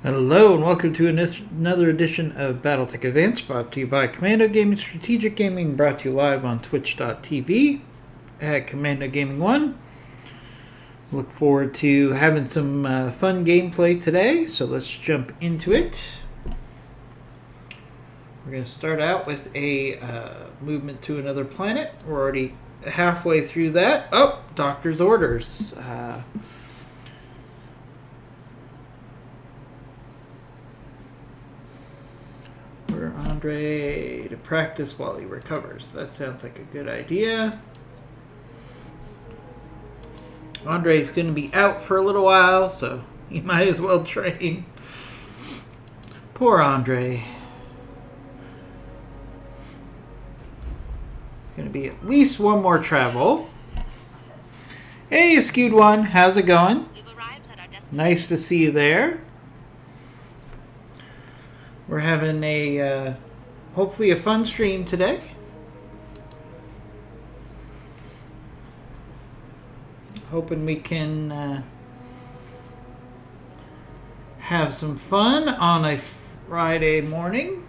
Hello and welcome to another edition of BattleTech Advanced, brought to you by Commando Gaming Strategic Gaming, brought to you live on twitch.tv at Commando Gaming 1. Look forward to having some fun gameplay today, so let's jump into it. We're going to start out with a movement to another planet. We're already halfway through that. Oh, doctor's orders. For Andre to practice while he recovers. That sounds like a good idea. Andre's going to be out for a little while, so he might as well train. Poor Andre. It's going to be at least one more travel. Hey, Skewed One, how's it going? Nice to see you there. We're having a, hopefully a fun stream today. Hoping we can have some fun on a Friday morning.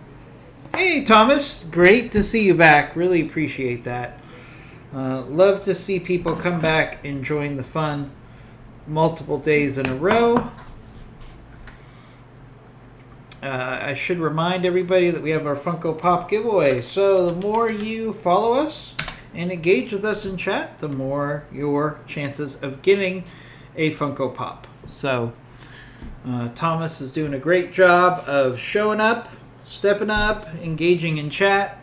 Hey, Thomas, great to see you back. Really appreciate that. Love to see people come back and join the fun multiple days in a row. I should remind everybody that we have our Funko Pop giveaway. So the more you follow us and engage with us in chat, the more your chances of getting a Funko Pop. So Thomas is doing a great job of showing up, stepping up, engaging in chat.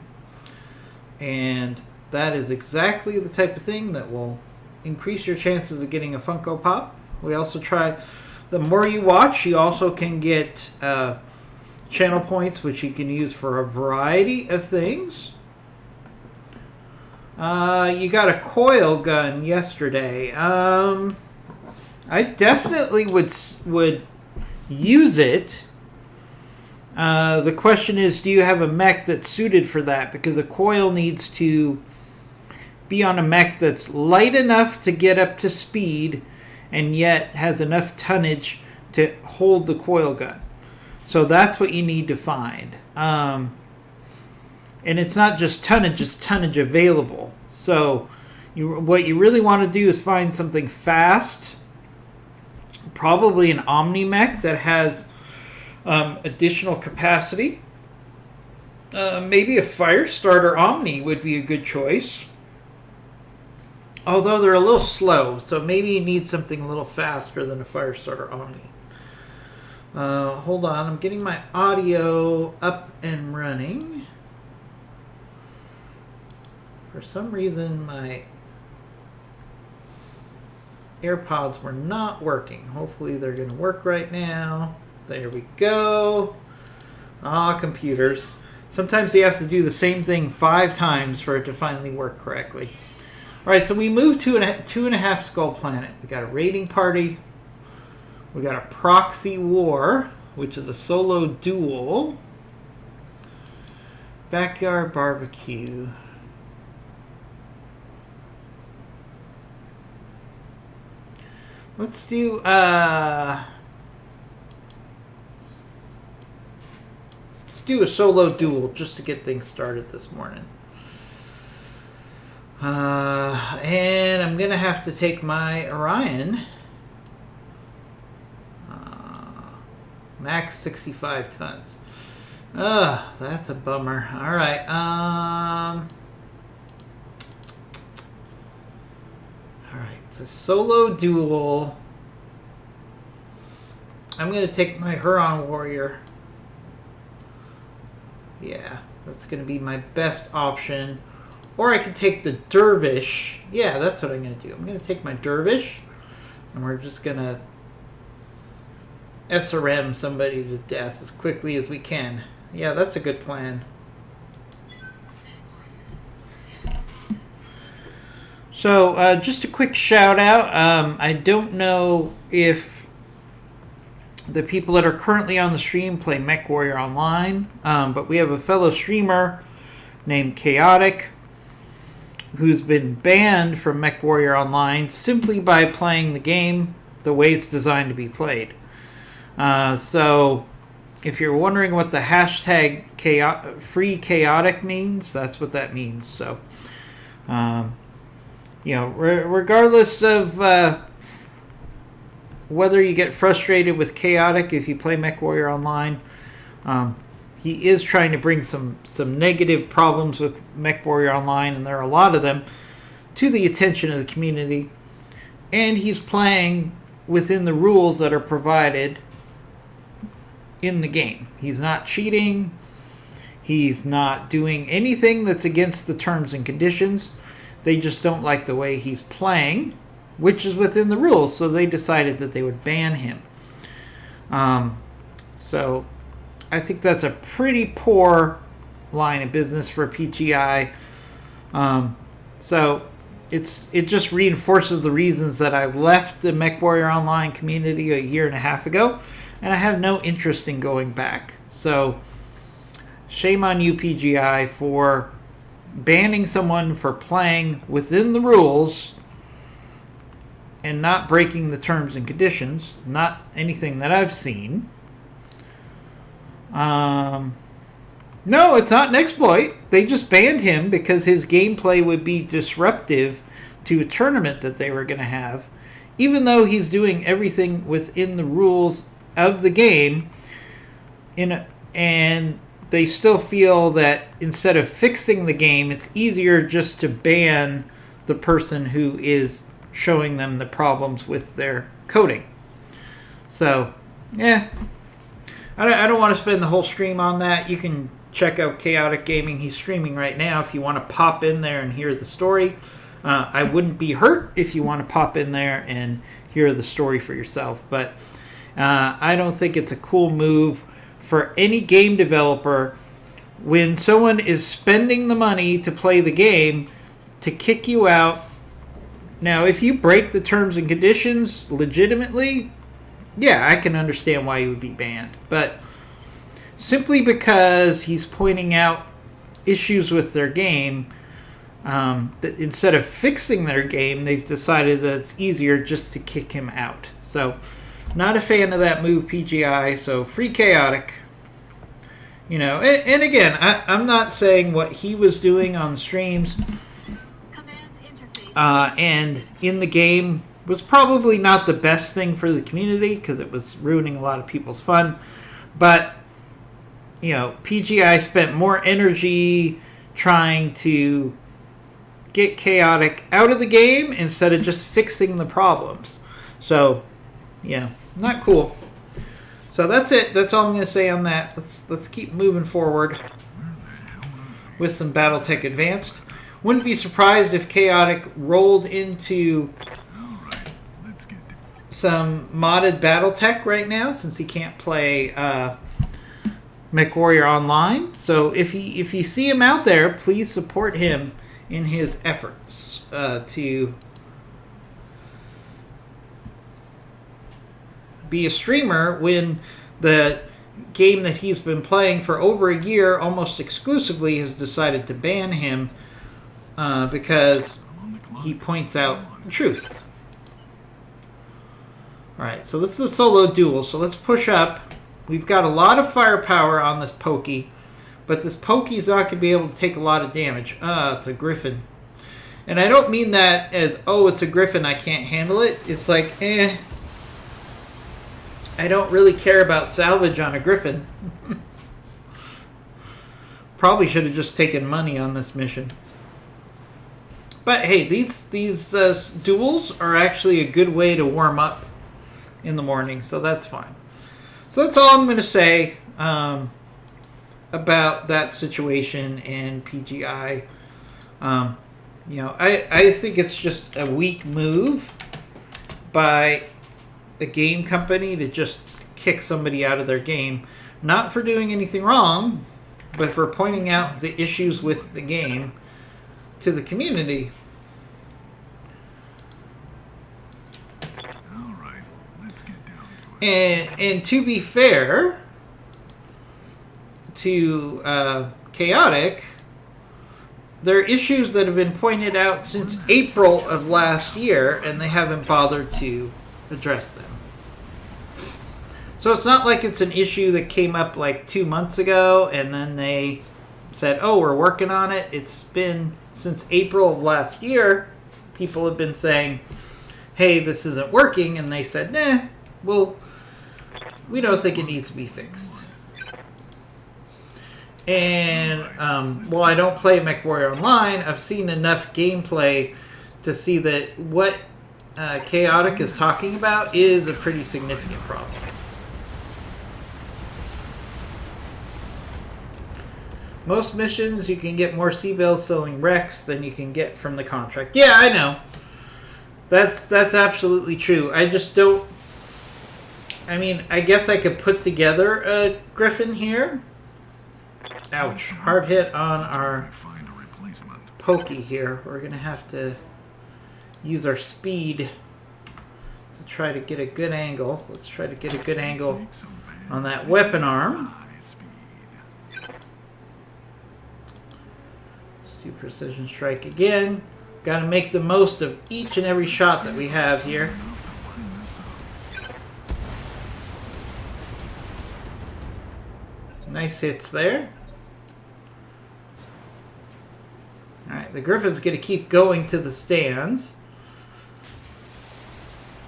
And that is exactly the type of thing that will increase your chances of getting a Funko Pop. We also try, the more you watch, you also can get channel points, which you can use for a variety of things. You got a coil gun yesterday. I definitely would use it. The question is, do you have a mech that's suited for that? Because a coil needs to be on a mech that's light enough to get up to speed and yet has enough tonnage to hold the coil gun. So that's what you need to find. And it's not just tonnage, it's tonnage available. So what you really want to do is find something fast, probably an Omni mech that has additional capacity. Maybe a Firestarter Omni would be a good choice. Although they're a little slow, so maybe you need something a little faster than a Firestarter Omni. Hold on, I'm getting my audio up and running. For some reason, my AirPods were not working. Hopefully they're going to work right now. There we go. Computers. Sometimes you have to do the same thing 5 times for it to finally work correctly. All right, so we moved to a 2.5 skull planet. We got a raiding party. We got a proxy war, which is a solo duel. Backyard barbecue. Let's do a solo duel just to get things started this morning. And I'm gonna have to take my Orion. Max 65 tons. That's a bummer. All right. All right. It's a solo duel. I'm going to take my Huron Warrior. Yeah, that's going to be my best option. Or I could take the Dervish. Yeah, that's what I'm going to do. I'm going to take my Dervish. And we're just going to SRM somebody to death as quickly as we can. Yeah, that's a good plan. So, just a quick shout out. I don't know if the people that are currently on the stream play MechWarrior Online, but we have a fellow streamer named Chaotic who's been banned from MechWarrior Online simply by playing the game the way it's designed to be played. So if you're wondering what the hashtag free chaotic means, that's what that means. So, regardless of whether you get frustrated with chaotic if you play MechWarrior Online, he is trying to bring some negative problems with MechWarrior Online, and there are a lot of them, to the attention of the community. And he's playing within the rules that are provided in the game. He's not cheating. He's not doing anything that's against the terms and conditions. They just don't like the way he's playing, which is within the rules, so they decided that they would ban him. So I think that's a pretty poor line of business for PGI. So it just reinforces the reasons that I left the MechWarrior Online community a year and a half ago, and I have no interest in going back. So shame on you, PGI, for banning someone for playing within the rules and not breaking the terms and conditions. Not anything that I've seen. No, it's not an exploit. They just banned him because his gameplay would be disruptive to a tournament that they were going to have, even though he's doing everything within the rules of the game. And they still feel that instead of fixing the game, it's easier just to ban the person who is showing them the problems with their coding. So, yeah. I don't want to spend the whole stream on that. You can check out Chaotic Gaming. He's streaming right now if you want to pop in there and hear the story. I wouldn't be hurt if you want to pop in there and hear the story for yourself. But I don't think it's a cool move for any game developer when someone is spending the money to play the game to kick you out. Now, if you break the terms and conditions legitimately, yeah, I can understand why you would be banned. But simply because he's pointing out issues with their game, that instead of fixing their game, they've decided that it's easier just to kick him out. So, not a fan of that move, PGI. So, free chaotic. And again, I'm not saying what he was doing on the streams and in the game was probably not the best thing for the community because it was ruining a lot of people's fun. But, PGI spent more energy trying to get chaotic out of the game instead of just fixing the problems. So, yeah, not cool. So that's it. That's all I'm going to say on that. Let's keep moving forward with some BattleTech Advanced. Wouldn't be surprised if chaotic rolled into some modded BattleTech right now, since he can't play MechWarrior Online. So if you see him out there, please support him in his efforts to be a streamer when the game that he's been playing for over a year almost exclusively has decided to ban him because he points out the truth. Alright, so this is a solo duel, so let's push up. We've got a lot of firepower on this Pokey, but this Pokey's not going to be able to take a lot of damage. It's a Griffin. And I don't mean that as, oh, it's a Griffin, I can't handle it. It's like, I don't really care about salvage on a Griffin. Probably should have just taken money on this mission. But hey, these duels are actually a good way to warm up in the morning, so that's fine. So that's all I'm going to say about that situation and PGI. I think it's just a weak move by a game company to just kick somebody out of their game, not for doing anything wrong, but for pointing out the issues with the game to the community. All right, let's get down to it. And to be fair to Chaotic, there are issues that have been pointed out since April of last year, and they haven't bothered to address them. So it's not like it's an issue that came up like 2 months ago and then they said, oh, we're working on it. It's been since April of last year. People have been saying, hey, this isn't working. And they said, nah, well, we don't think it needs to be fixed. And while I don't play MechWarrior Online, I've seen enough gameplay to see that what Chaotic is talking about is a pretty significant problem. Most missions, you can get more C-bills selling Rex than you can get from the contract. Yeah, I know. That's absolutely true. I just don't... I mean, I guess I could put together a Griffin here. Ouch. Hard hit on our pokey here. We're going to have to use our speed to try to get a good angle. Let's try to get a good angle on that weapon arm. Do precision strike again. Got to make the most of each and every shot that we have here. Nice hits there. Alright, the Griffin's going to keep going to the stands.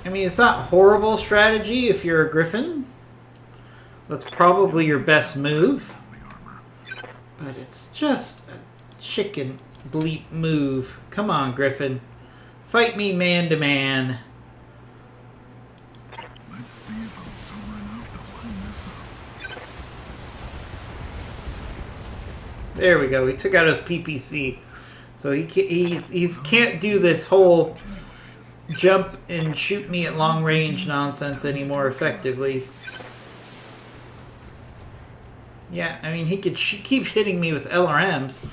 I mean, it's not horrible strategy if you're a Griffin. That's probably your best move. But it's just a chicken bleep move. Come on, Griffin. Fight me man to man. Let's see if I'm sober enough to line this up. There we go. He took out his PPC. So he can't do this whole jump and shoot me at long range nonsense anymore effectively. Yeah, I mean, he could keep hitting me with LRMs.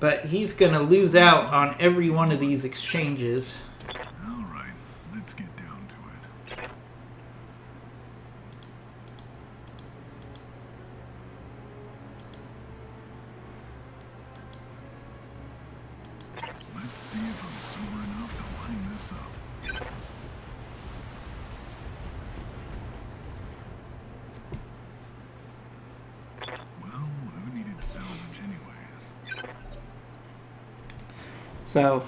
But he's going to lose out on every one of these exchanges. All right, let's get down to it. Let's see if I'm sober enough to line this up. Well, who needed salvage anyways? So,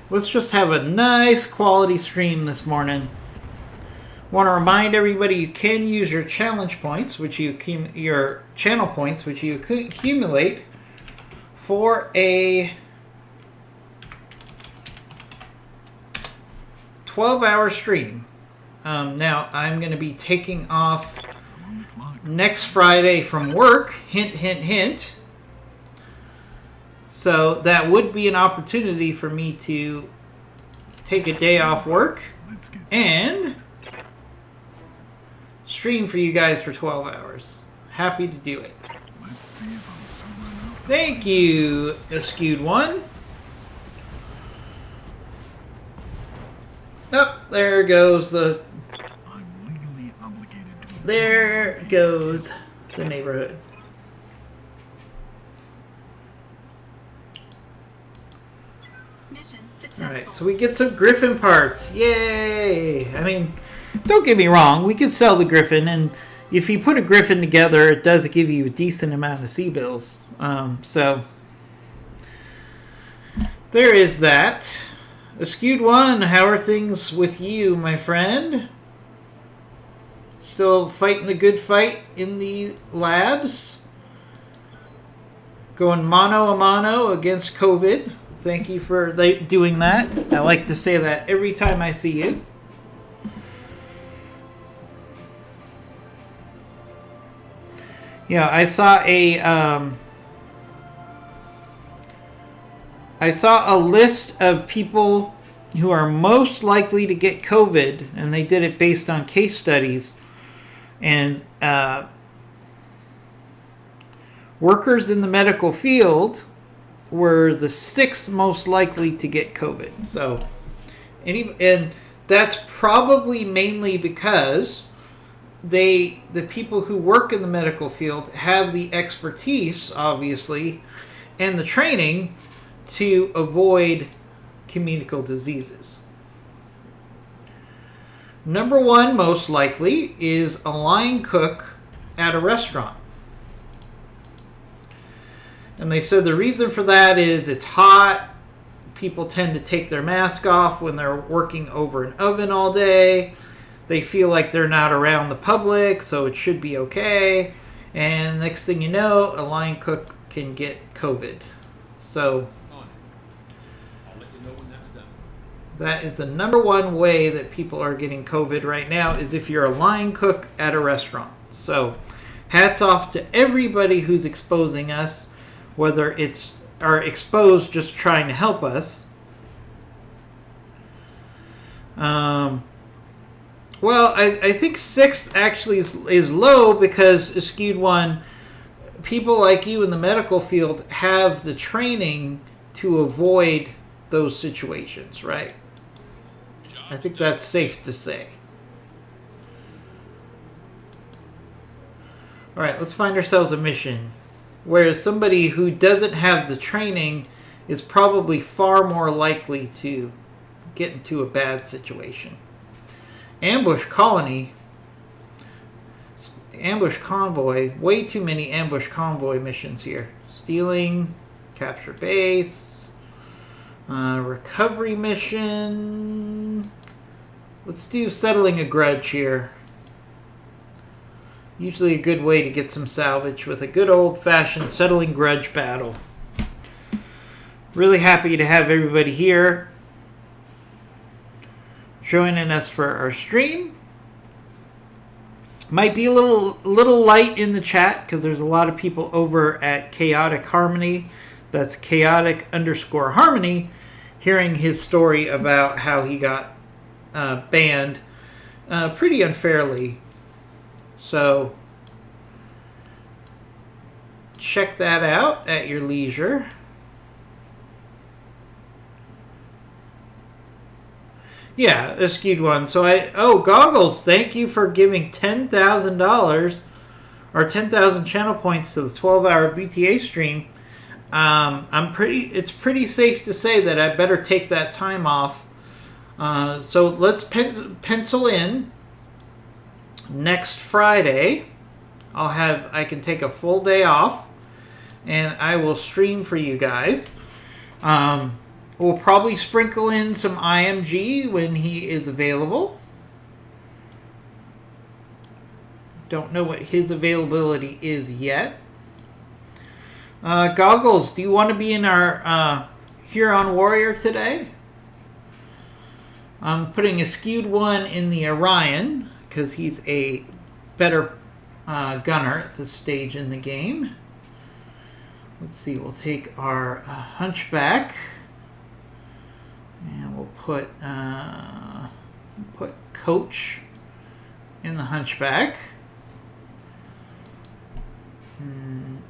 let's just have a nice quality stream this morning. Want to remind everybody you can use your challenge points, your channel points, which you accumulate for a 12-hour stream. Now, I'm going to be taking off next Friday from work. Hint, hint, hint. So that would be an opportunity for me to take a day off work and stream for you guys for 12 hours. Happy to do it. Thank you, Skewed One. Oh, there goes the... There goes the neighborhood. Alright, so we get some Griffin parts. Yay! I mean, don't get me wrong. We could sell the Griffin, and if you put a Griffin together, it does give you a decent amount of C-bills. So, there is that. Skewed One, how are things with you, my friend? Still fighting the good fight in the labs? Going mano a mano against COVID. Thank you for doing that. I like to say that every time I see you. Yeah, I saw a list of people who are most likely to get COVID, and they did it based on case studies. And workers in the medical field were the 6th most likely to get COVID. So, and that's probably mainly because the people who work in the medical field have the expertise, obviously, and the training to avoid communicable diseases. Number one, most likely, is a line cook at a restaurant. And they said the reason for that is it's hot. People tend to take their mask off when they're working over an oven all day. They feel like they're not around the public, so it should be okay. And next thing you know, a line cook can get COVID. So I'll let you know when that's done. that is the number one way that people are getting COVID right now, is if you're a line cook at a restaurant. So hats off to everybody who's exposing us, whether it's are exposed just trying to help us. Well, I think 6 actually is low because Skewed One, people like you in the medical field have the training to avoid those situations, right? I think that's safe to say. All right, let's find ourselves a mission. Whereas somebody who doesn't have the training is probably far more likely to get into a bad situation. Ambush colony. Ambush convoy. Way too many ambush convoy missions here. Stealing. Capture base. Recovery mission. Let's do settling a grudge here. Usually a good way to get some salvage with a good old-fashioned settling grudge battle. Really happy to have everybody here joining us for our stream. Might be a little light in the chat because there's a lot of people over at Chaotic Harmony. That's chaotic_harmony, hearing his story about how he got banned pretty unfairly. So check that out at your leisure. Yeah, a Skewed One. So Goggles, thank you for giving $10,000 or 10,000 channel points to the 12-hour BTA stream. It's pretty safe to say that I better take that time off. So let's pencil in next Friday. I can take a full day off and I will stream for you guys. We'll probably sprinkle in some IMG when he is available. Don't know what his availability is yet. Goggles, do you want to be in our Huron Warrior today? I'm putting a Skewed One in the Orion because he's a better gunner at this stage in the game. Let's see, we'll take our Hunchback and we'll put Coach in the Hunchback. And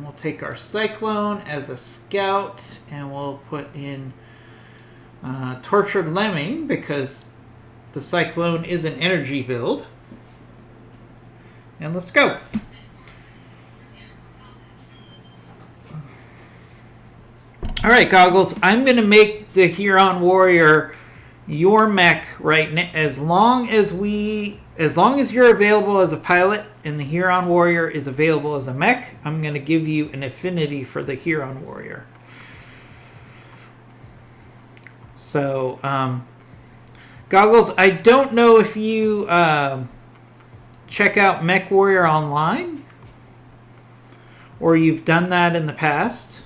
we'll take our Cyclone as a scout and we'll put in Tortured Lemming because the Cyclone is an energy build. And let's go. All right, Goggles, I'm going to make the Huron Warrior your mech right now. As long as you're available as a pilot and the Huron Warrior is available as a mech, I'm going to give you an affinity for the Huron Warrior. So, Goggles, I don't know if you check out Mech Warrior Online or you've done that in the past.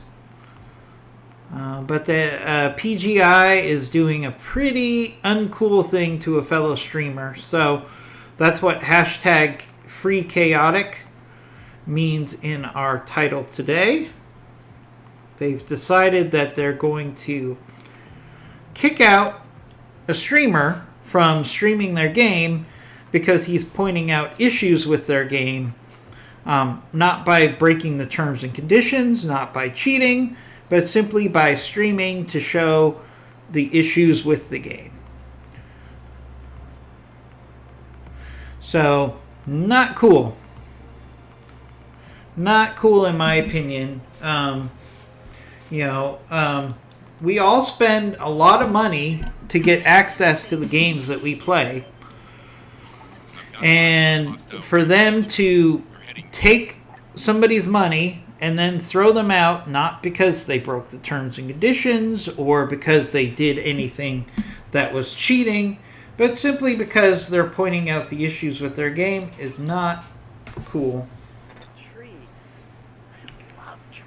But the PGI is doing a pretty uncool thing to a fellow streamer. So that's what hashtag Free Chaotic means in our title today. They've decided that they're going to kick out a streamer from streaming their game because he's pointing out issues with their game, not by breaking the terms and conditions, not by cheating, but simply by streaming to show the issues with the game. So, not cool. Not cool in my opinion. We all spend a lot of money to get access to the games that we play. And for them to take somebody's money and then throw them out, not because they broke the terms and conditions or because they did anything that was cheating, but simply because they're pointing out the issues with their game, is not cool. Trees. I love trees.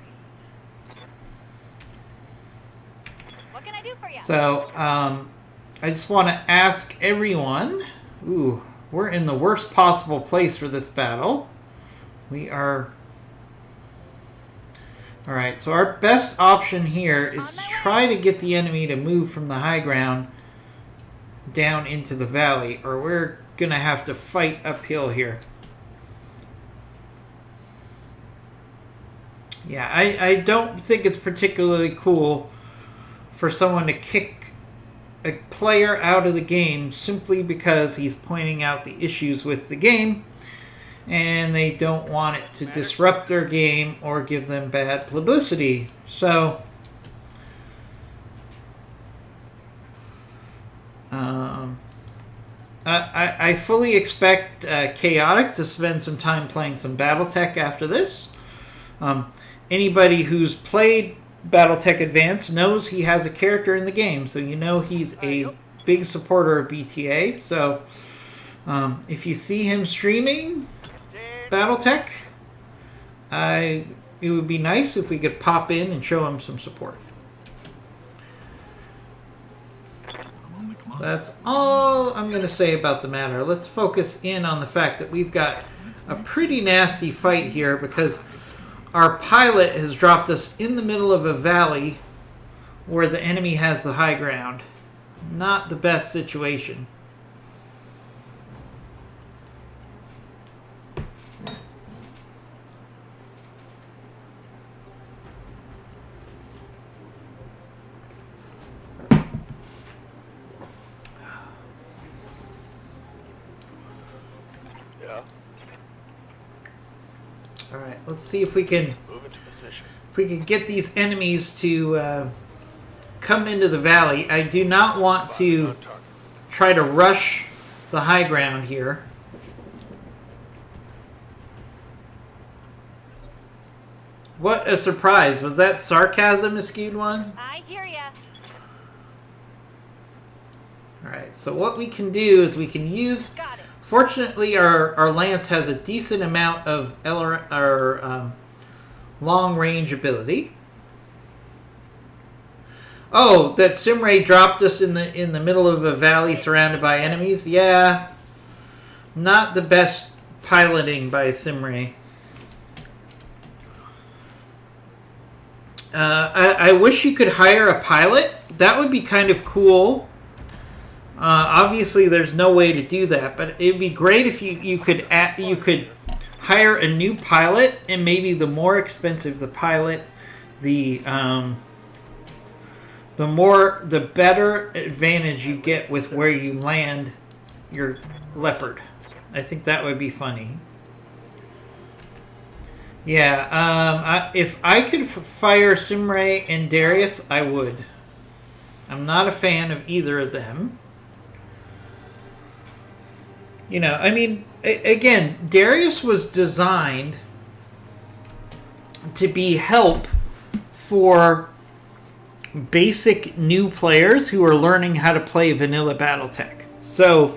What can I do for you? So, I just want to ask everyone. Ooh, we're in the worst possible place for this battle. We are... Alright, so our best option here is to try to get the enemy to move from the high ground down into the valley, or we're going to have to fight uphill here. Yeah, I don't think it's particularly cool for someone to kick a player out of the game simply because he's pointing out the issues with the game and they don't want it to disrupt their game or give them bad publicity. So I fully expect Chaotic to spend some time playing some Battletech after this. Anybody who's played Battletech Advanced knows he has a character in the game, so you know he's a big supporter of BTA. So if you see him streaming Battletech, it would be nice if we could pop in and show him some support. That's all I'm going to say about the matter. Let's focus in on the fact that we've got a pretty nasty fight here because our pilot has dropped us in the middle of a valley where the enemy has the high ground. Not the best situation. All right, let's see if we can get these enemies to come into the valley. I do not want to try to rush the high ground here. What a surprise. Was that sarcasm, a skewed one? I hear ya. All right, so what we can do is we can use... Got it. Fortunately, our Lance has a decent amount of long-range ability. Oh, that Simray dropped us in the middle of a valley surrounded by enemies? Yeah. Not the best piloting by Simray. I wish you could hire a pilot. That would be kind of cool. Obviously, there's no way to do that, but it'd be great if you could hire a new pilot, and maybe the more expensive the pilot, the better advantage you get with where you land your Leopard. I think that would be funny. Yeah, if I could fire Simray and Darius, I would. I'm not a fan of either of them. You know, I mean, again, Darius was designed to be help for basic new players who are learning how to play vanilla Battletech. So,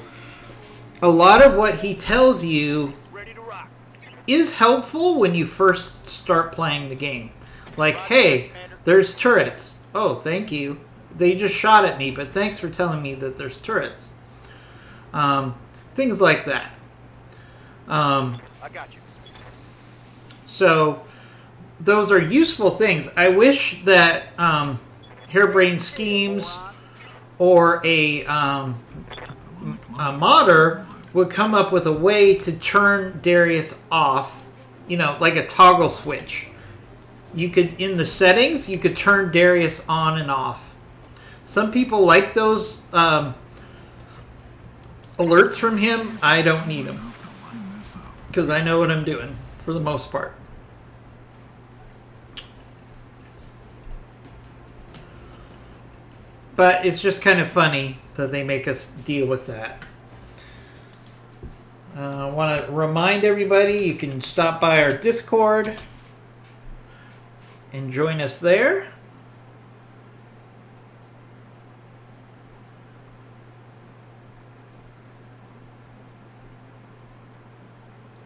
a lot of what he tells you is helpful when you first start playing the game. Like, hey, there's turrets. Oh, thank you. They just shot at me, but thanks for telling me that there's turrets. Things like that. I got you. So, those are useful things. I wish that Harebrained Schemes or a modder would come up with a way to turn Darius off, you know, like a toggle switch. You could, in the settings, you could turn Darius on and off. Some people like those alerts from him. I don't need them because I know what I'm doing for the most part. But it's just kind of funny that they make us deal with that. I want to remind everybody you can stop by our Discord and join us there.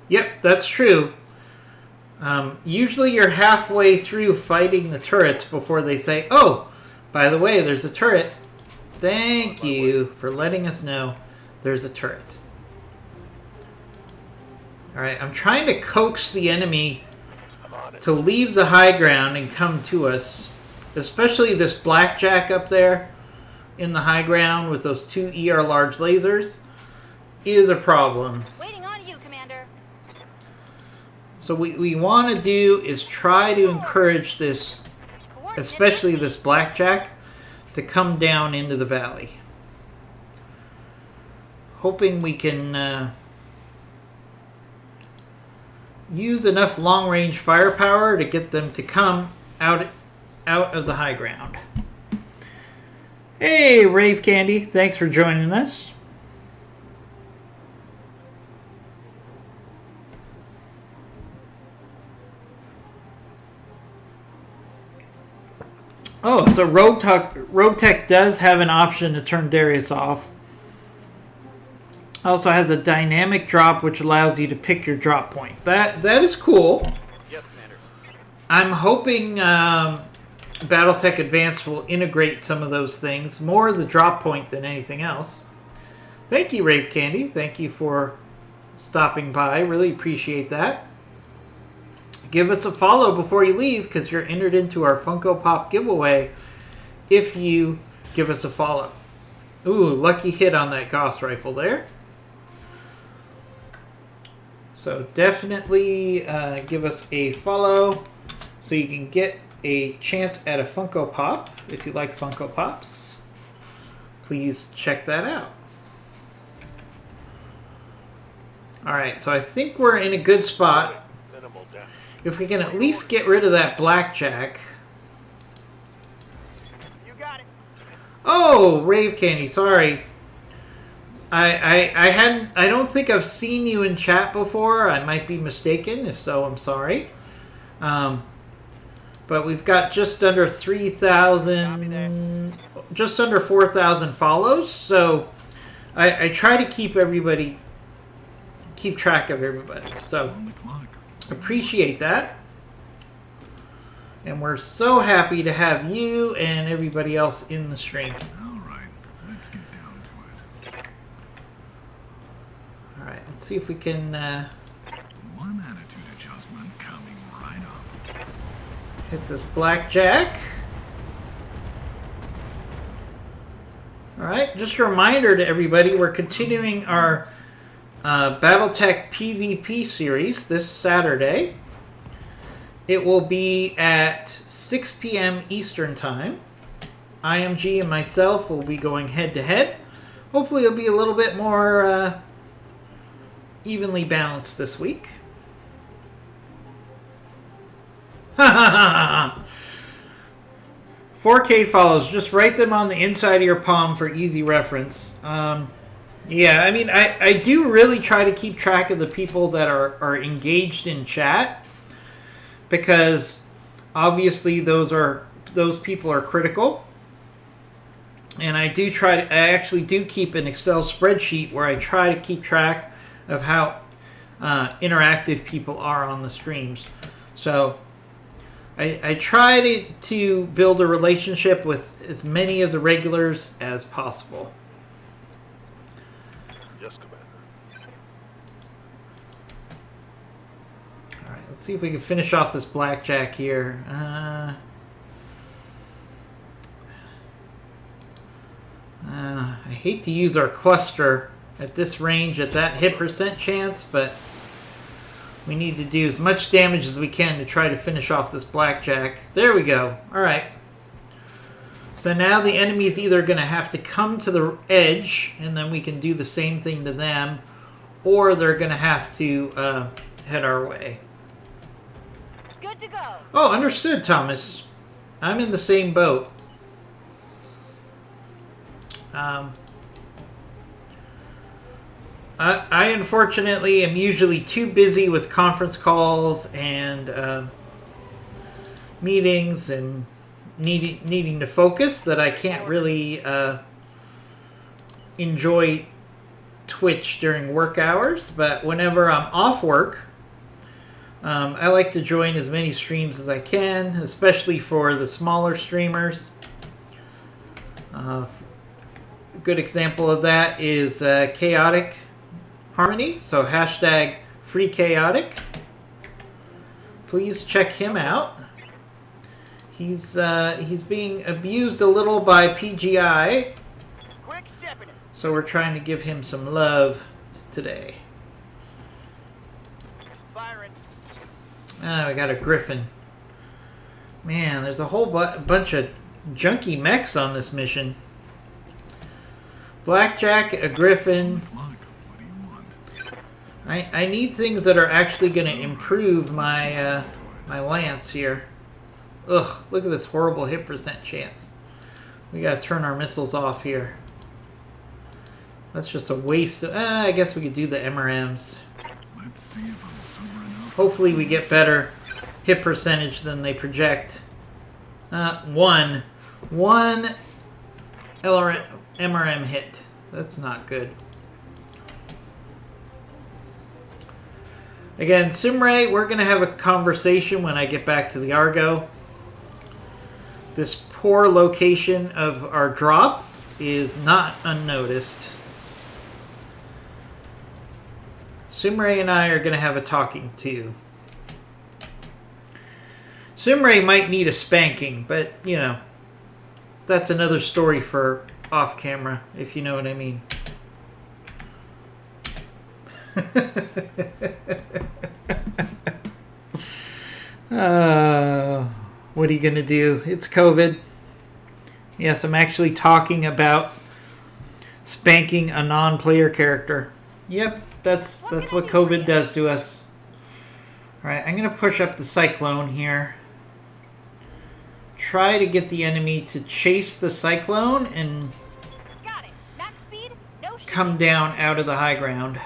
Yep, that's true. Usually you're halfway through fighting the turrets before they say, oh, by the way, there's a turret. Thank you for letting us know there's a turret. Alright, I'm trying to coax the enemy to leave the high ground and come to us. Especially this blackjack up there in the high ground with those 2 ER large lasers is a problem. Waiting on you, Commander. So what we want to do is try to encourage this, especially this blackjack, to come down into the valley. Hoping we can use enough long-range firepower to get them to come out of the high ground. Hey, Rave Candy, thanks for joining us. Oh, so Rogue Tech does have an option to turn Darius off. Also has a dynamic drop which allows you to pick your drop point. That is cool. Yes, Commander. I'm hoping BattleTech Advanced will integrate some of those things. More of the drop point than anything else. Thank you, Rave Candy. Thank you for stopping by. Really appreciate that. Give us a follow before you leave because you're entered into our Funko Pop giveaway if you give us a follow. Ooh, lucky hit on that Gauss rifle there. So definitely give us a follow so you can get a chance at a Funko Pop. If you like Funko Pops, please check that out. Alright, so I think we're in a good spot. Minimal damage. If we can at least get rid of that blackjack. You got it. Oh, Rave Candy, sorry. I don't think I've seen you in chat before. I might be mistaken. If so, I'm sorry. But we've got just under 3,000, just under 4,000 follows. So I try to keep track of everybody. So On the clock. appreciate that. And we're so happy to have you and everybody else in the stream. All right, let's get down to it. All right, let's see if we can One attitude adjustment coming right up. hit this blackjack. All right, just a reminder to everybody, we're continuing our BattleTech PvP series this Saturday. It will be at 6 p.m. Eastern Time. IMG and myself will be going head-to-head. Hopefully it'll be a little bit more evenly balanced this week. 4K follows. Just write them on the inside of your palm for easy reference. Yeah, I mean, I do really try to keep track of the people that are engaged in chat, because obviously those people are critical. And I actually do keep an Excel spreadsheet where I try to keep track of how interactive people are on the streams. So I try to build a relationship with as many of the regulars as possible. Yes, Commander. All right, let's see if we can finish off this blackjack here. I hate to use our cluster at this range at that hit percent chance, but we need to do as much damage as we can to try to finish off this blackjack. There we go. All right. So now the enemy's either going to have to come to the edge, and then we can do the same thing to them, or they're going to have to head our way. Good to go. Oh, understood, Thomas. I'm in the same boat. I unfortunately am usually too busy with conference calls and meetings and needing to focus that I can't really enjoy Twitch during work hours. But whenever I'm off work, I like to join as many streams as I can, especially for the smaller streamers. A good example of that is Chaotic Harmony, so hashtag free chaotic. Please check him out. He's being abused a little by PGI, Quick stepping it. so we're trying to give him some love today. Firing. Ah, we got a Griffin. Man, there's a whole bunch of junky mechs on this mission. Blackjack, a Griffin. Look, what do you want? I need things that are actually going to improve my my lance here. Ugh, look at this horrible hit percent chance. We got to turn our missiles off here. That's just a waste of... I guess we could do the MRMs. Let's see if I'm sober enough. Hopefully we get better hit percentage than they project. One MRM hit. That's not good. Again, Simray, we're going to have a conversation when I get back to the Argo. This poor location of our drop is not unnoticed. Simray and I are going to have a talking to. Simray might need a spanking, but, you know, that's another story for off camera, if you know what I mean. What are you going to do? It's COVID. Yes, I'm actually talking about spanking a non-player character. Yep, that's what COVID does to us. All right, I'm going to push up the Cyclone here. Try to get the enemy to chase the Cyclone and Got it. Max speed, no shit. come down out of the high ground.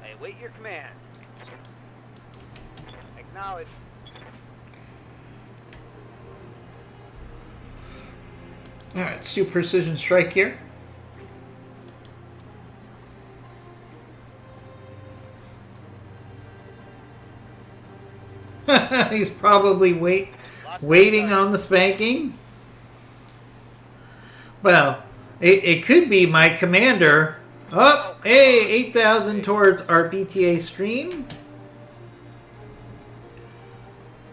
I await your command. Acknowledge. All right, let's do precision strike here. He's probably waiting on the spanking. Well, it could be my commander. Oh, hey, 8,000 towards our BTA stream.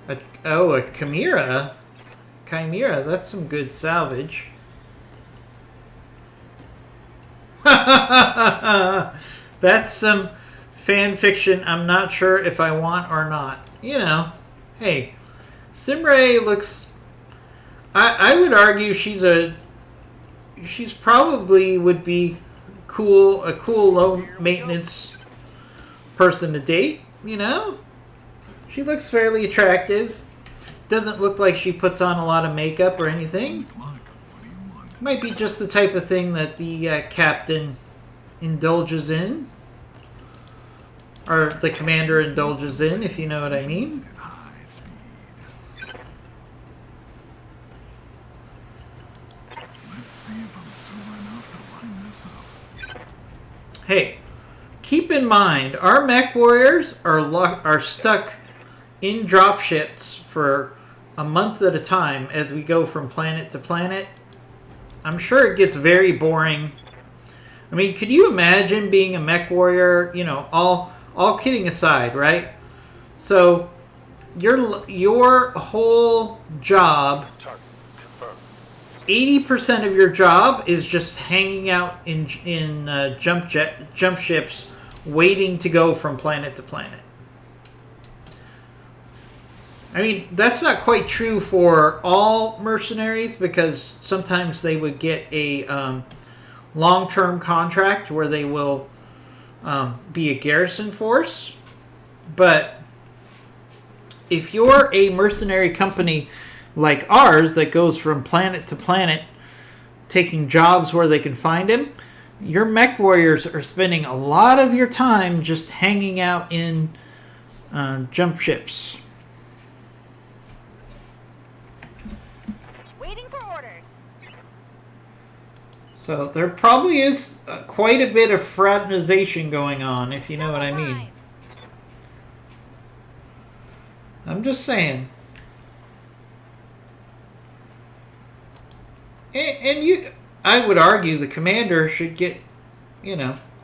A Chimera. Chimera, that's some good salvage. That's some fan fiction I'm not sure if I want or not. You know, hey, Simray looks... I would argue she's probably would be a cool low maintenance person to date, you know? She looks fairly attractive. Doesn't look like she puts on a lot of makeup or anything. Look, what do you want? Might be just the type of thing that the captain indulges in. Or the commander indulges in, if you know what I mean. At high speed. Let's see if I'm sober enough to line this up. Hey, keep in mind, our mech warriors are stuck in dropships for a month at a time as we go from planet to planet. I'm sure it gets very boring. I mean, could you imagine being a mech warrior, you know, all kidding aside, right? So your whole job, Target confirmed. 80% of your job is just hanging out in jump ships, waiting to go from planet to planet. I mean, that's not quite true for all mercenaries, because sometimes they would get a long-term contract where they will be a garrison force. But if you're a mercenary company like ours that goes from planet to planet, taking jobs where they can find him. Your mech warriors are spending a lot of your time just hanging out in jump ships. Waiting for orders. So there probably is quite a bit of fraternization going on, if you know what I mean. I'm just saying. And you, I would argue the commander should get,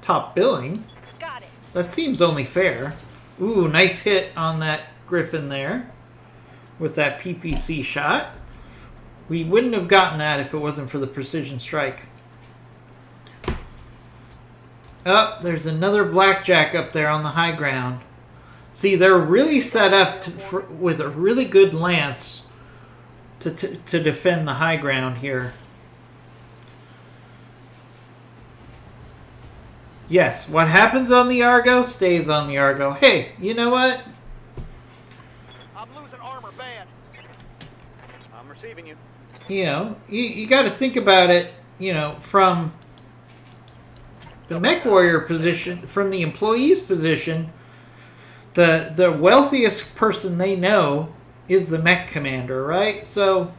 top billing. Got it. That seems only fair. Ooh, nice hit on that Griffin there with that PPC shot. We wouldn't have gotten that if it wasn't for the precision strike. Oh, there's another blackjack up there on the high ground. See, they're really set up with a really good lance to defend the high ground here. Yes, what happens on the Argo stays on the Argo. Hey, you know what? I'm losing armor bad. I'm receiving you. You got to think about it, from the mech warrior position, from the employee's position. The wealthiest person they know is the mech commander, right? So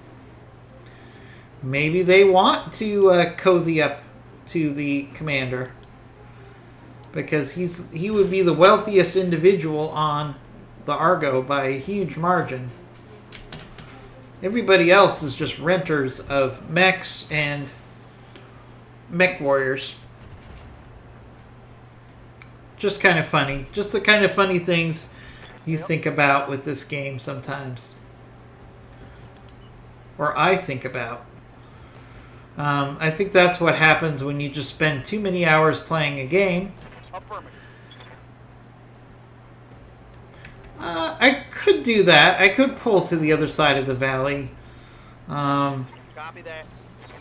maybe they want to cozy up to the commander because he would be the wealthiest individual on the Argo by a huge margin. Everybody else is just renters of mechs and mech warriors. Just kind of funny. Just the kind of funny things you think about with this game sometimes. Or I think about. I think that's what happens when you just spend too many hours playing a game. I could do that. I could pull to the other side of the valley. Copy that.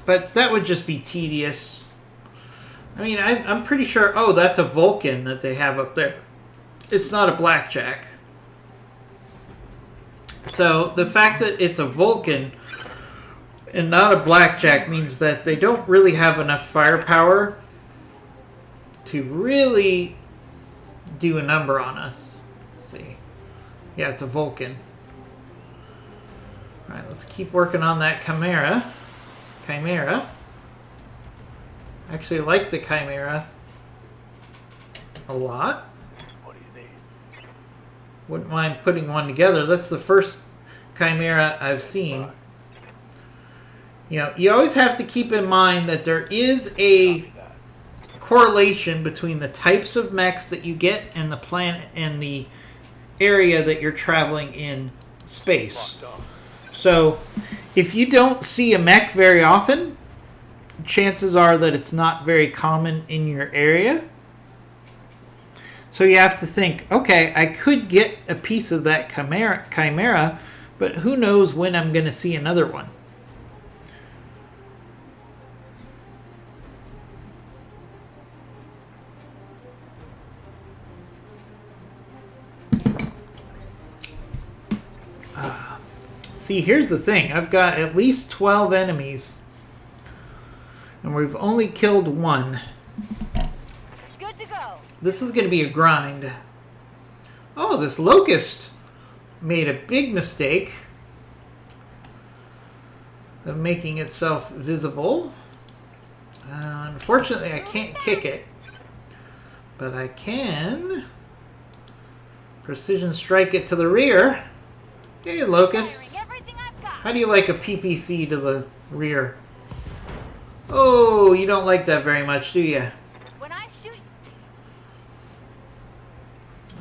But that would just be tedious. I mean, I'm pretty sure... Oh, that's a Vulcan that they have up there. It's not a blackjack. So the fact that it's a Vulcan and not a blackjack means that they don't really have enough firepower to really do a number on us. Let's see. Yeah, it's a Vulcan. All right, let's keep working on that Chimera. Actually, I like the Chimera a lot. What do you need? Wouldn't mind putting one together. That's the first Chimera I've seen. You always have to keep in mind that there is a correlation between the types of mechs that you get and the planet and the area that you're traveling in space. So, if you don't see a mech very often, chances are that it's not very common in your area. So you have to think, okay, I could get a piece of that Chimera, but who knows when I'm going to see another one. See, here's the thing. I've got at least 12 enemies. And we've only killed one. Good to go. This is going to be a grind. Oh, this Locust made a big mistake of making itself visible. Unfortunately, I can't kick it. But I can precision strike it to the rear. Hey, Locust. Firing everything I've got. How do you like a PPC to the rear? Oh, you don't like that very much, do you? When I shoot,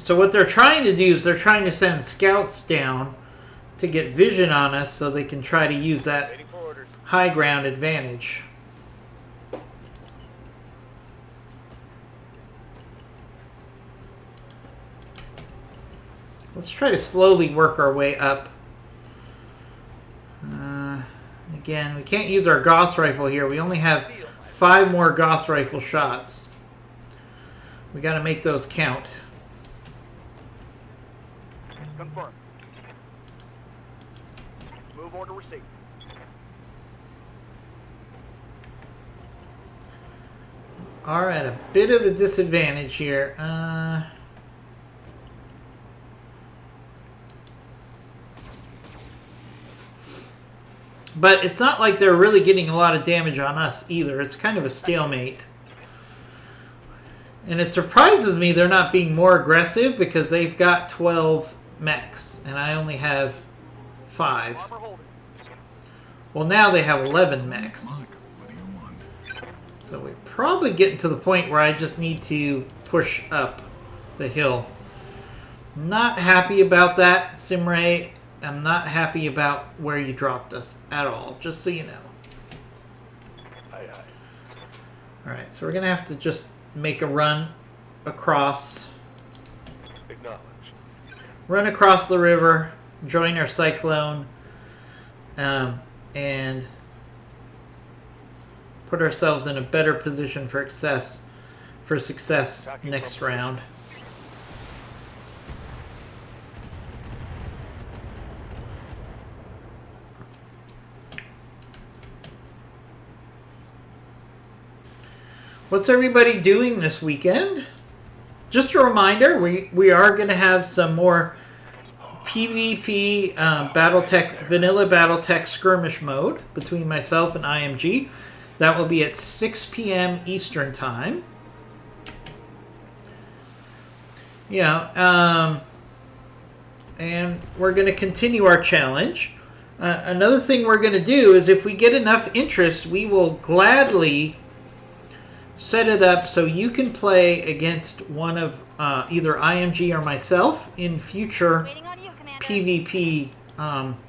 So what they're trying to do is they're trying to send scouts down to get vision on us so they can try to use that Waiting for orders. high ground advantage. Let's try to slowly work our way up. Again, we can't use our Gauss rifle here. We only have 5 more Gauss rifle shots. We got to make those count. Confirm. Move Order received. Are at a bit of a disadvantage here. But it's not like they're really getting a lot of damage on us either. It's kind of a stalemate. And it surprises me they're not being more aggressive because they've got 12 mechs and I only have 5. Armor holding. Well, now they have 11 mechs. Look, what do you want? So we're probably getting to the point where I just need to push up the hill. Not happy about that, Simray. I'm not happy about where you dropped us at all, just so you know. Aye, aye. Alright, so we're going to have to just make a run across. Acknowledge. Run across the river, join our cyclone, and put ourselves in a better position for success next round. What's everybody doing this weekend? Just a reminder, we are going to have some more PvP vanilla Battletech skirmish mode between myself and IMG. That will be at 6 p.m. Eastern Time. Yeah, and we're going to continue our challenge. Another thing we're going to do is if we get enough interest, we will gladly set it up so you can play against one of either IMG or myself in future Waiting on you, Commander. PvP Moving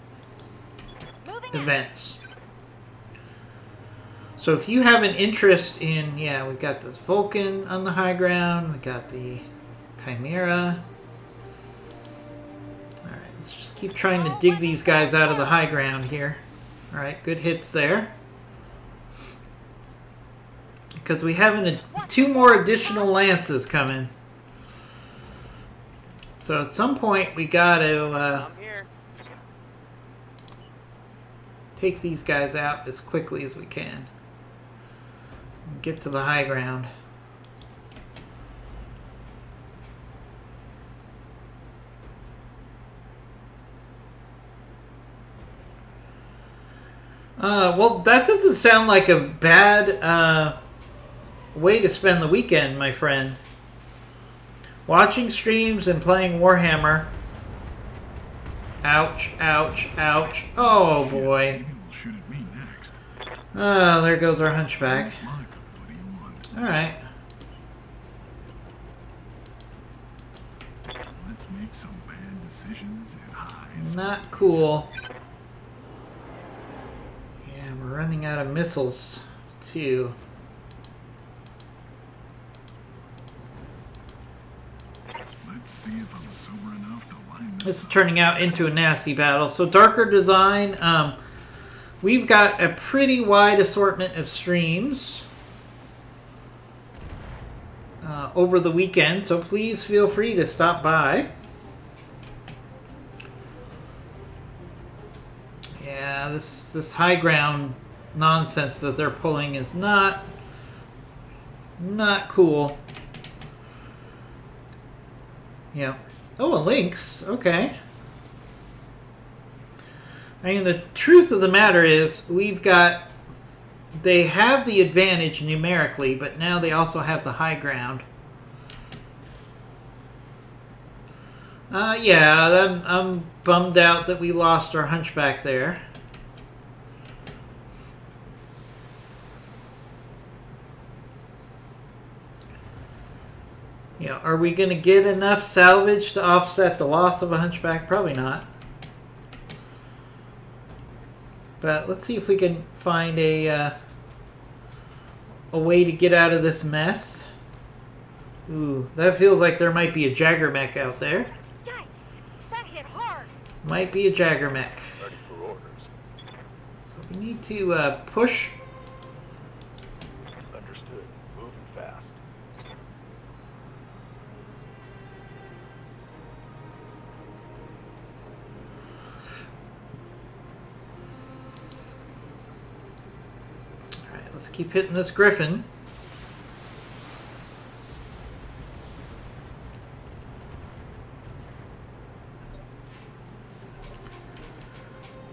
out. events. So if you have an interest in, yeah, we've got this Vulcan on the high ground, we got the Chimera. Alright, let's just keep trying to dig these guys out of the high ground here. Alright, good hits there. Because we have 2 more additional lances coming. So at some point we got to I'm here. take these guys out as quickly as we can. Get to the high ground. Well, that doesn't sound like a bad way to spend the weekend, my friend. Watching streams and playing Warhammer. Ouch, ouch, ouch. Oh, boy. Maybe you'll shoot at me next. Oh, there goes our hunchback. Look, what do you want? Alright. Let's make some bad decisions at highs. Not cool. Yeah, we're running out of missiles, too. Let's see if I'm sober enough to line This is turning out into a nasty battle. So darker design. We've got a pretty wide assortment of streams over the weekend, so please feel free to stop by. Yeah, this high ground nonsense that they're pulling is not cool. Yeah. Oh, a lynx. Okay. I mean, the truth of the matter is they have the advantage numerically, but now they also have the high ground. Yeah, I'm bummed out that we lost our hunchback there. Yeah, are we going to get enough salvage to offset the loss of a hunchback? Probably not. But let's see if we can find a way to get out of this mess. Ooh, that feels like there might be a Jagger mech out there. Yikes! That hit hard. Might be a Jagger mech. Ready for orders. So we need to push. Understood. Moving fast. let's keep hitting this Griffin.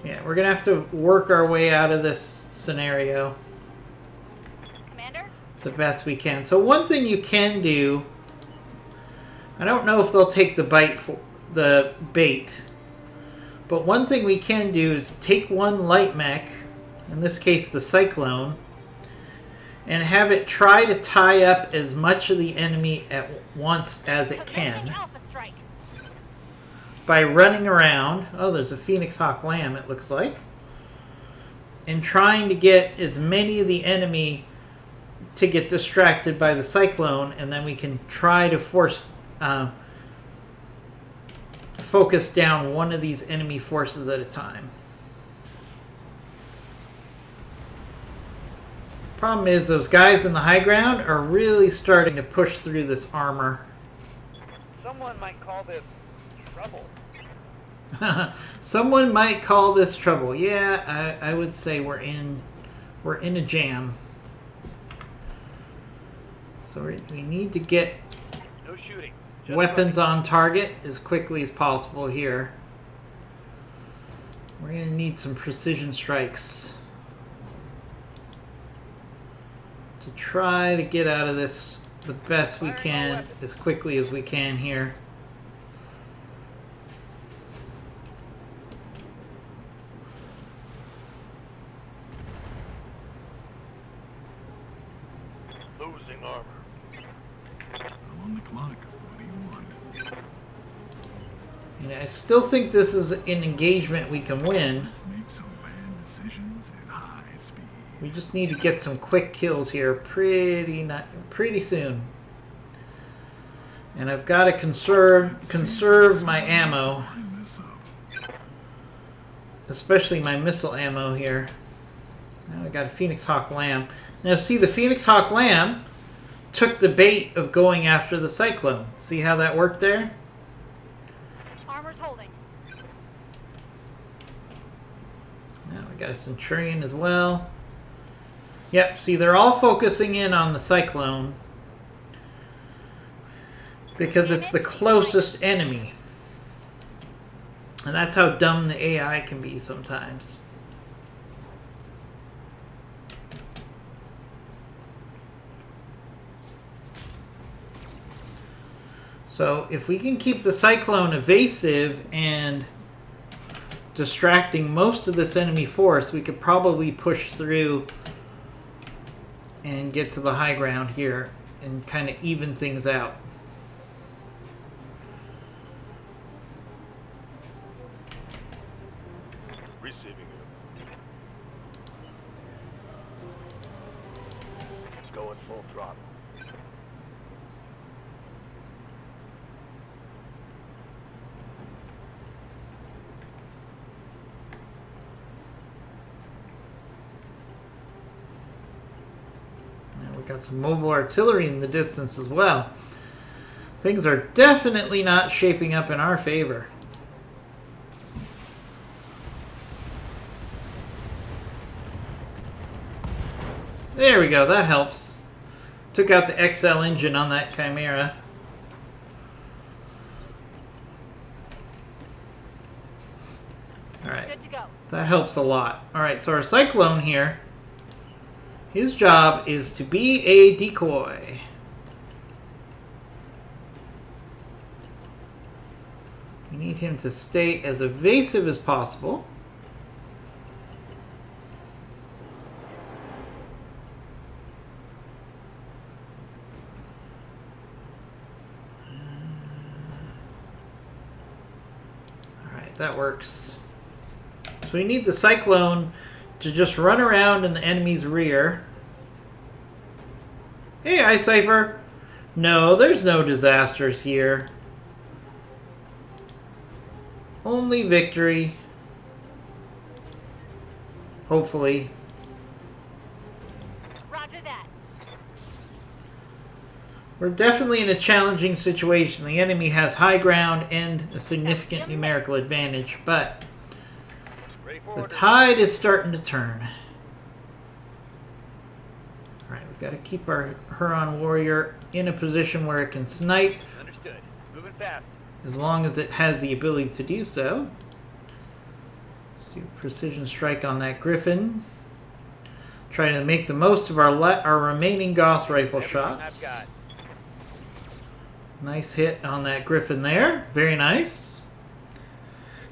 Yeah, we're gonna have to work our way out of this scenario Commander? the best we can. So one thing you can do, I don't know if they'll take the bait, but one thing we can do is take one light mech, in this case the Cyclone, and have it try to tie up as much of the enemy at once as it Commencing can Alpha strike. by running around. Oh, there's a Phoenix Hawk Lamb, it looks like. And trying to get as many of the enemy to get distracted by the Cyclone, and then we can try to focus down one of these enemy forces at a time. Problem is, those guys in the high ground are really starting to push through this armor. Someone might call this trouble. Someone might call this trouble. Yeah, I would say we're in a jam. So we need to get No shooting. Just weapons on target as quickly as possible here. We're going to need some precision strikes to try to get out of this the best we can as quickly as we can here. losing armor. I'm on the clock. What do you want? And I still think this is an engagement we can win. Let's make some bad decisions at high speed. We just need to get some quick kills here pretty soon. And I've got to conserve my ammo, Line this up. especially my missile ammo here. Now I got a Phoenix Hawk Lamb. Now see, the Phoenix Hawk Lamb took the bait of going after the Cyclone. See how that worked there? Armor's holding. Now we got a Centurion as well. Yep, see, they're all focusing in on the Cyclone because it's the closest enemy. And that's how dumb the AI can be sometimes. So if we can keep the Cyclone evasive and distracting most of this enemy force, we could probably push through and get to the high ground here and kind of even things out. Receiving you. It's going full throttle. Now we got some mobile artillery in the distance as well. Things are definitely not shaping up in our favor. There we go, that helps. Took out the XL engine on that Chimera. Alright, Good to go. that helps a lot. Alright, so our Cyclone here, his job is to be a decoy. We need him to stay as evasive as possible. Alright, that works. So we need the Cyclone to just run around in the enemy's rear. Hey, iCypher! No, there's no disasters here. Only victory. Hopefully. Roger that. We're definitely in a challenging situation. The enemy has high ground and a significant numerical advantage, but Ready for the order. tide is starting to turn. Got to keep our Huron warrior in a position where it can snipe, Understood. Moving fast. as long as it has the ability to do so. Let's do a precision strike on that Griffin. Trying to make the most of our remaining Gauss rifle Everything shots. I've got. Nice hit on that Griffin there. Very nice.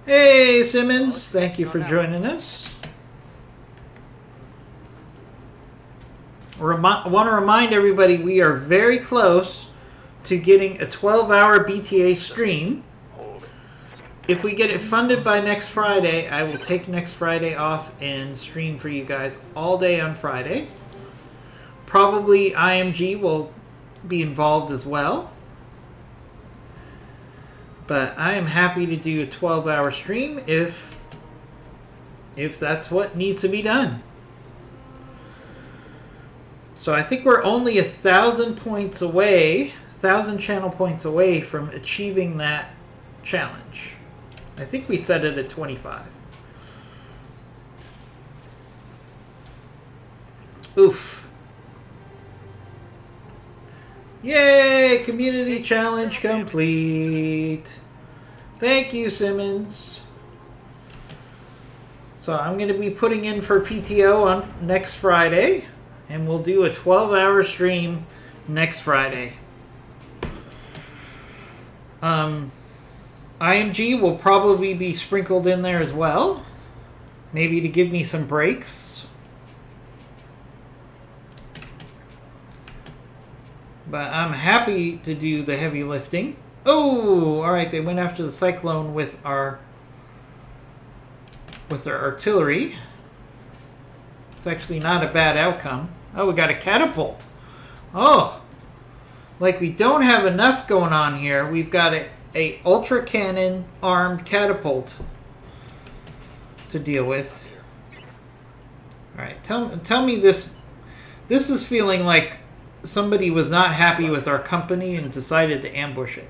Hey, Simmons. Thank you for joining us. Want to remind everybody we are very close to getting a 12-hour BTA stream. If we get it funded by next Friday, I will take next Friday off and stream for you guys all day on Friday. Probably IMG will be involved as well. But I am happy to do a 12-hour stream if that's what needs to be done. So I think we're only 1,000 points away, 1,000 channel points away from achieving that challenge. I think we set it at 25. Oof. Yay! Community challenge complete. Thank you, Simmons. So I'm going to be putting in for PTO on next Friday. And we'll do a 12-hour stream next Friday. IMG will probably be sprinkled in there as well. Maybe to give me some breaks. But I'm happy to do the heavy lifting. Oh, all right. They went after the Cyclone with our artillery. It's actually not a bad outcome. Oh, we got a catapult. Oh, like we don't have enough going on here. We've got a ultra cannon armed catapult to deal with. All right, tell me this. This is feeling like somebody was not happy with our company and decided to ambush it.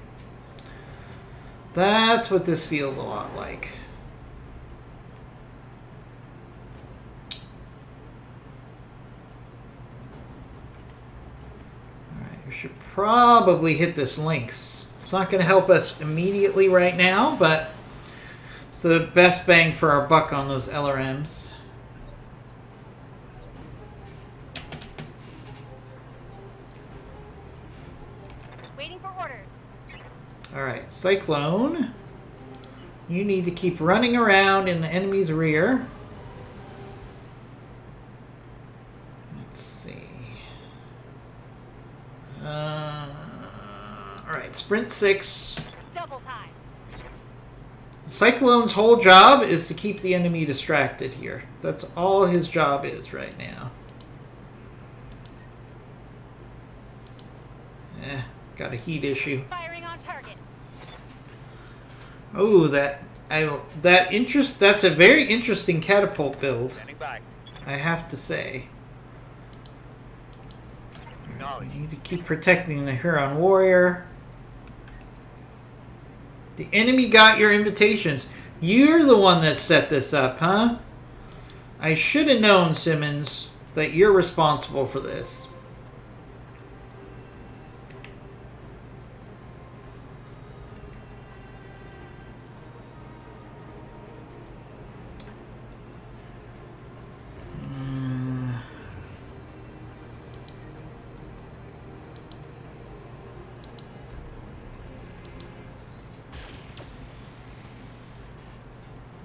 That's what this feels a lot like. Should probably hit this Lynx. It's not going to help us immediately right now, but it's the best bang for our buck on those LRMs. Waiting for orders. Alright, Cyclone. You need to keep running around in the enemy's rear. Alright, sprint 6. Double time. Cyclone's whole job is to keep the enemy distracted here. That's all his job is right now. Got a heat issue. Firing on target. Oh, that's a very interesting catapult build, Standing by. I have to say. We Acknowledge. need to keep protecting the Huron warrior. The enemy got your invitations. You're the one that set this up, huh? I should have known, Simmons, that you're responsible for this.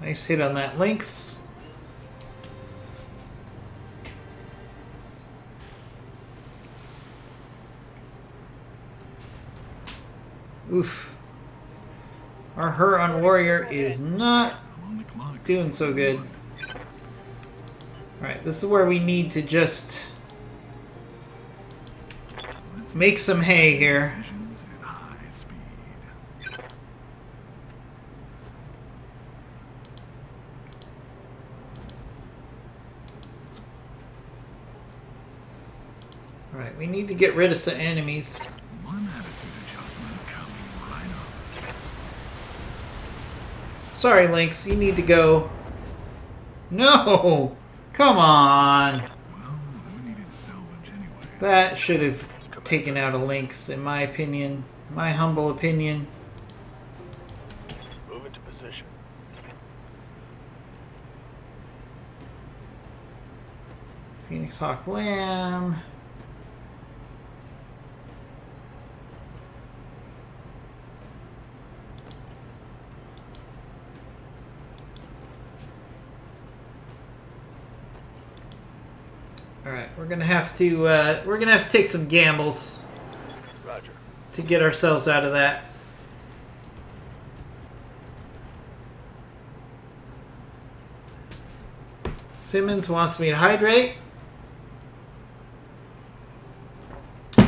Nice hit on that Lynx. Oof. Our Huron warrior is not On the clock. doing so good. Alright, this is where we need to just Let's make some hay here. decisions at high speed. Alright, we need to get rid of some enemies. One attitude adjustment coming right up. Sorry, Lynx, you need to go. No! Come on! Well, we needed salvage anyway. That should have taken out a Lynx, in my opinion. My humble opinion. Move into position. Phoenix Hawk Lamb. Alright, we're gonna have to take some gambles Roger. to get ourselves out of that. Simmons wants me to hydrate.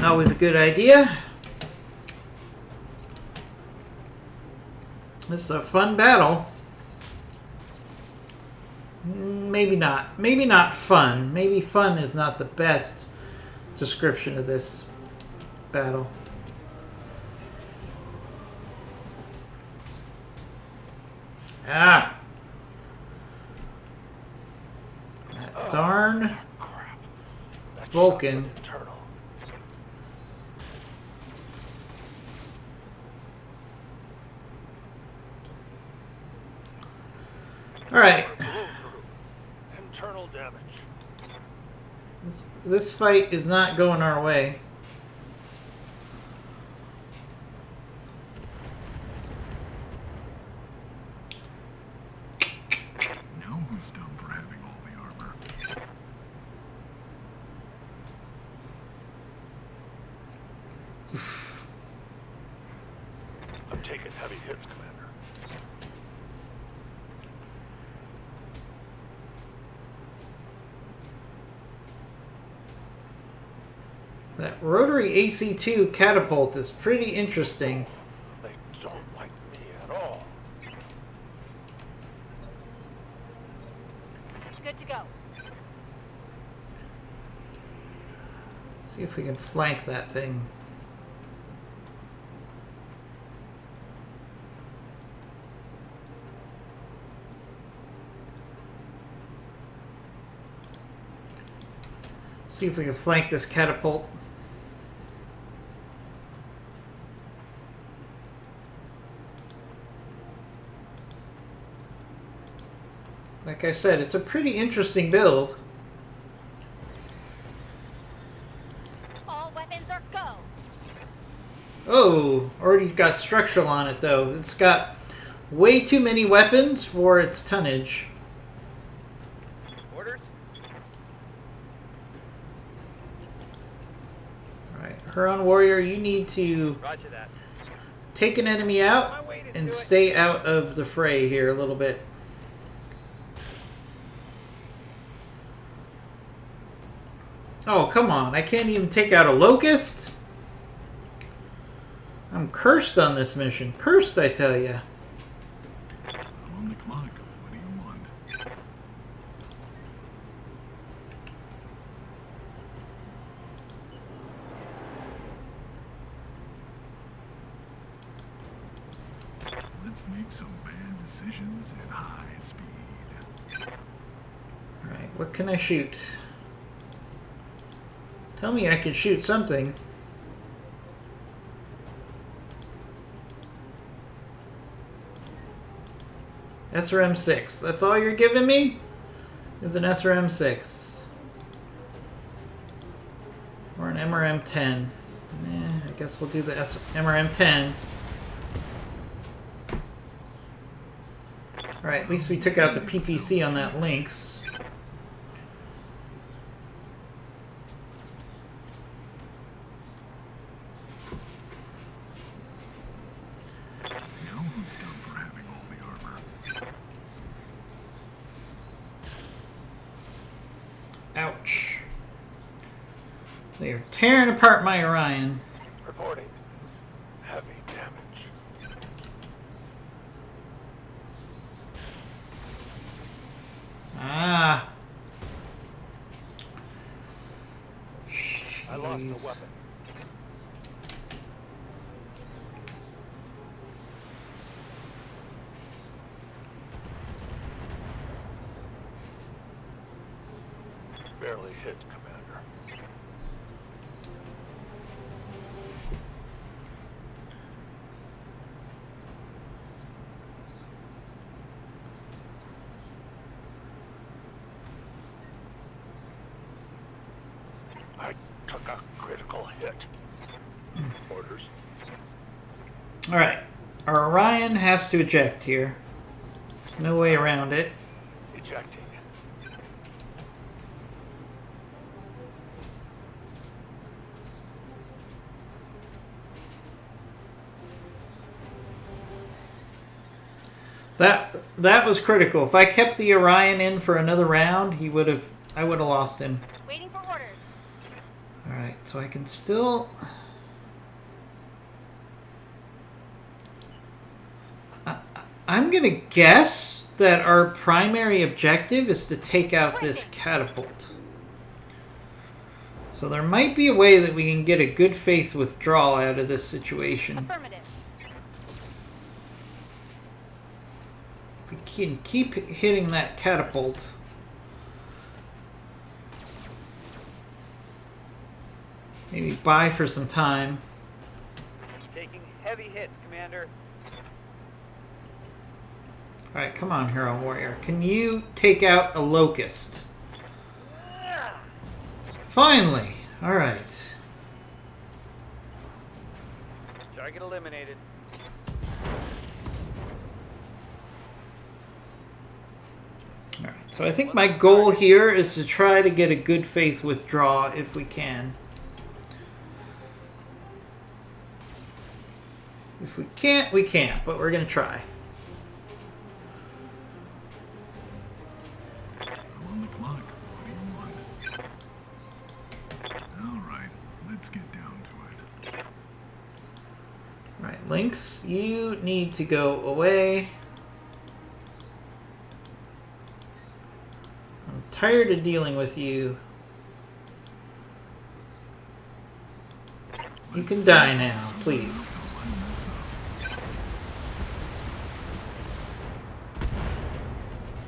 Always a good idea. This is a fun battle. Maybe not. Maybe not fun. Maybe fun is not the best description of this battle. Ah! That darn Crap. That Vulcan. shot was internal. Alright. Internal damage. This fight is not going our way. Now who's dumb for having all the armor? I'm taking heavy hits, Commander. That rotary AC-2 catapult is pretty interesting. They don't like me at all. Good to go. See if we can flank that thing. See if we can flank this catapult. Like I said, it's a pretty interesting build. All weapons are go. Oh, already got structural on it though. It's got way too many weapons for its tonnage. Orders? Alright, Huron Warrior, you need to Roger that. take an enemy out and stay out of the fray here a little bit. Oh, come on. I can't even take out a locust? I'm cursed on this mission. Cursed, I tell ya. I'm on the clock. What do you want? Let's make some bad decisions at high speed. Alright, what can I shoot? Tell me I can shoot something. SRM-6. That's all you're giving me? Is an SRM-6. Or an MRM-10. I guess we'll do the MRM-10. Alright, at least we took out the PPC on that Lynx. Now who's dumb for having all the armor? Ouch. They are tearing apart my Orion. Reporting. Heavy damage. Ah. I lost Jeez. the weapon. Barely hit, Commander. took a critical hit. Orders. Alright. Our Orion has to eject here. There's no way around it. Ejecting. That was critical. If I kept the Orion in for another round, I would have lost him. Waiting for orders. Alright, so I can still... I'm gonna guess that our primary objective is to take out this catapult. So there might be a way that we can get a good faith withdrawal out of this situation. Affirmative. If we can keep hitting that catapult. Maybe buy for some time. Taking heavy hits, Commander. Alright, come on, Hero Warrior. Can you take out a Locust? Finally! Alright. Target eliminated. Alright, so I think my goal here is to try to get a good faith withdraw if we can. If we can't, we can't, but we're going to try. I'm on the clock. What do you want? Alright, let's get down to it. Alright, Lynx, you need to go away. I'm tired of dealing with you. You can die now, please.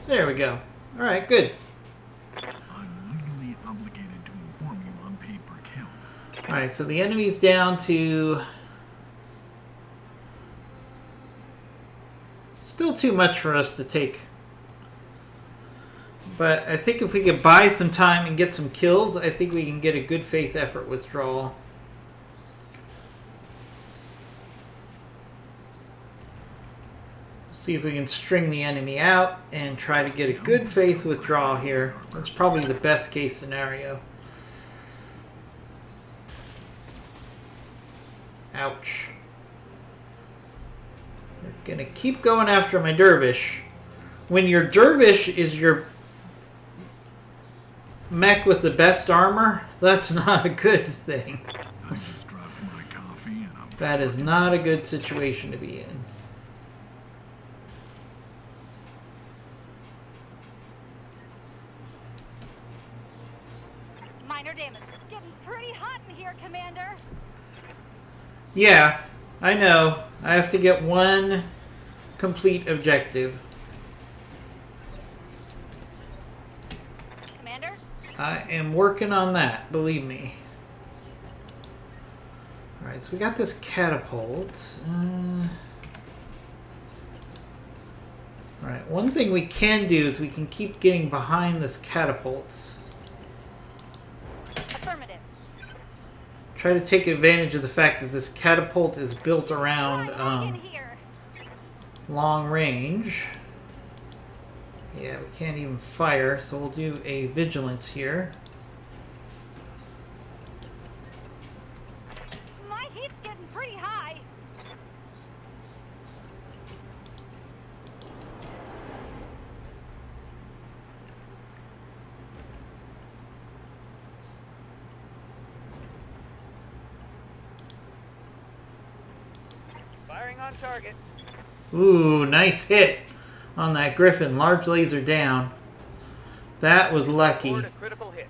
There we go. Alright, good. I'm legally obligated to inform you on paid per kill. Alright, so the enemy's down to... Still too much for us to take. But I think if we could buy some time and get some kills, I think we can get a good faith effort withdrawal. See if we can string the enemy out and try to get a good faith withdrawal here. That's probably the best case scenario. Ouch. We're gonna keep going after my dervish. When your dervish is your mech with the best armor, that's not a good thing. I just dropped my coffee and I'm That is not a good situation to be in. Minor damage. Getting pretty hot in here, Commander. Yeah, I know. I have to get one complete objective. Commander? I am working on that, believe me. Alright, so we got this catapult. Alright, one thing we can do is we can keep getting behind this catapult. Affirmative. Try to take advantage of the fact that this catapult is built around Right in here. long range. Yeah, we can't even fire, so we'll do a vigilance here. My heat's getting pretty high. Firing on target. Ooh, nice hit on that Griffin. Large laser down. That was lucky. Scored a critical hit.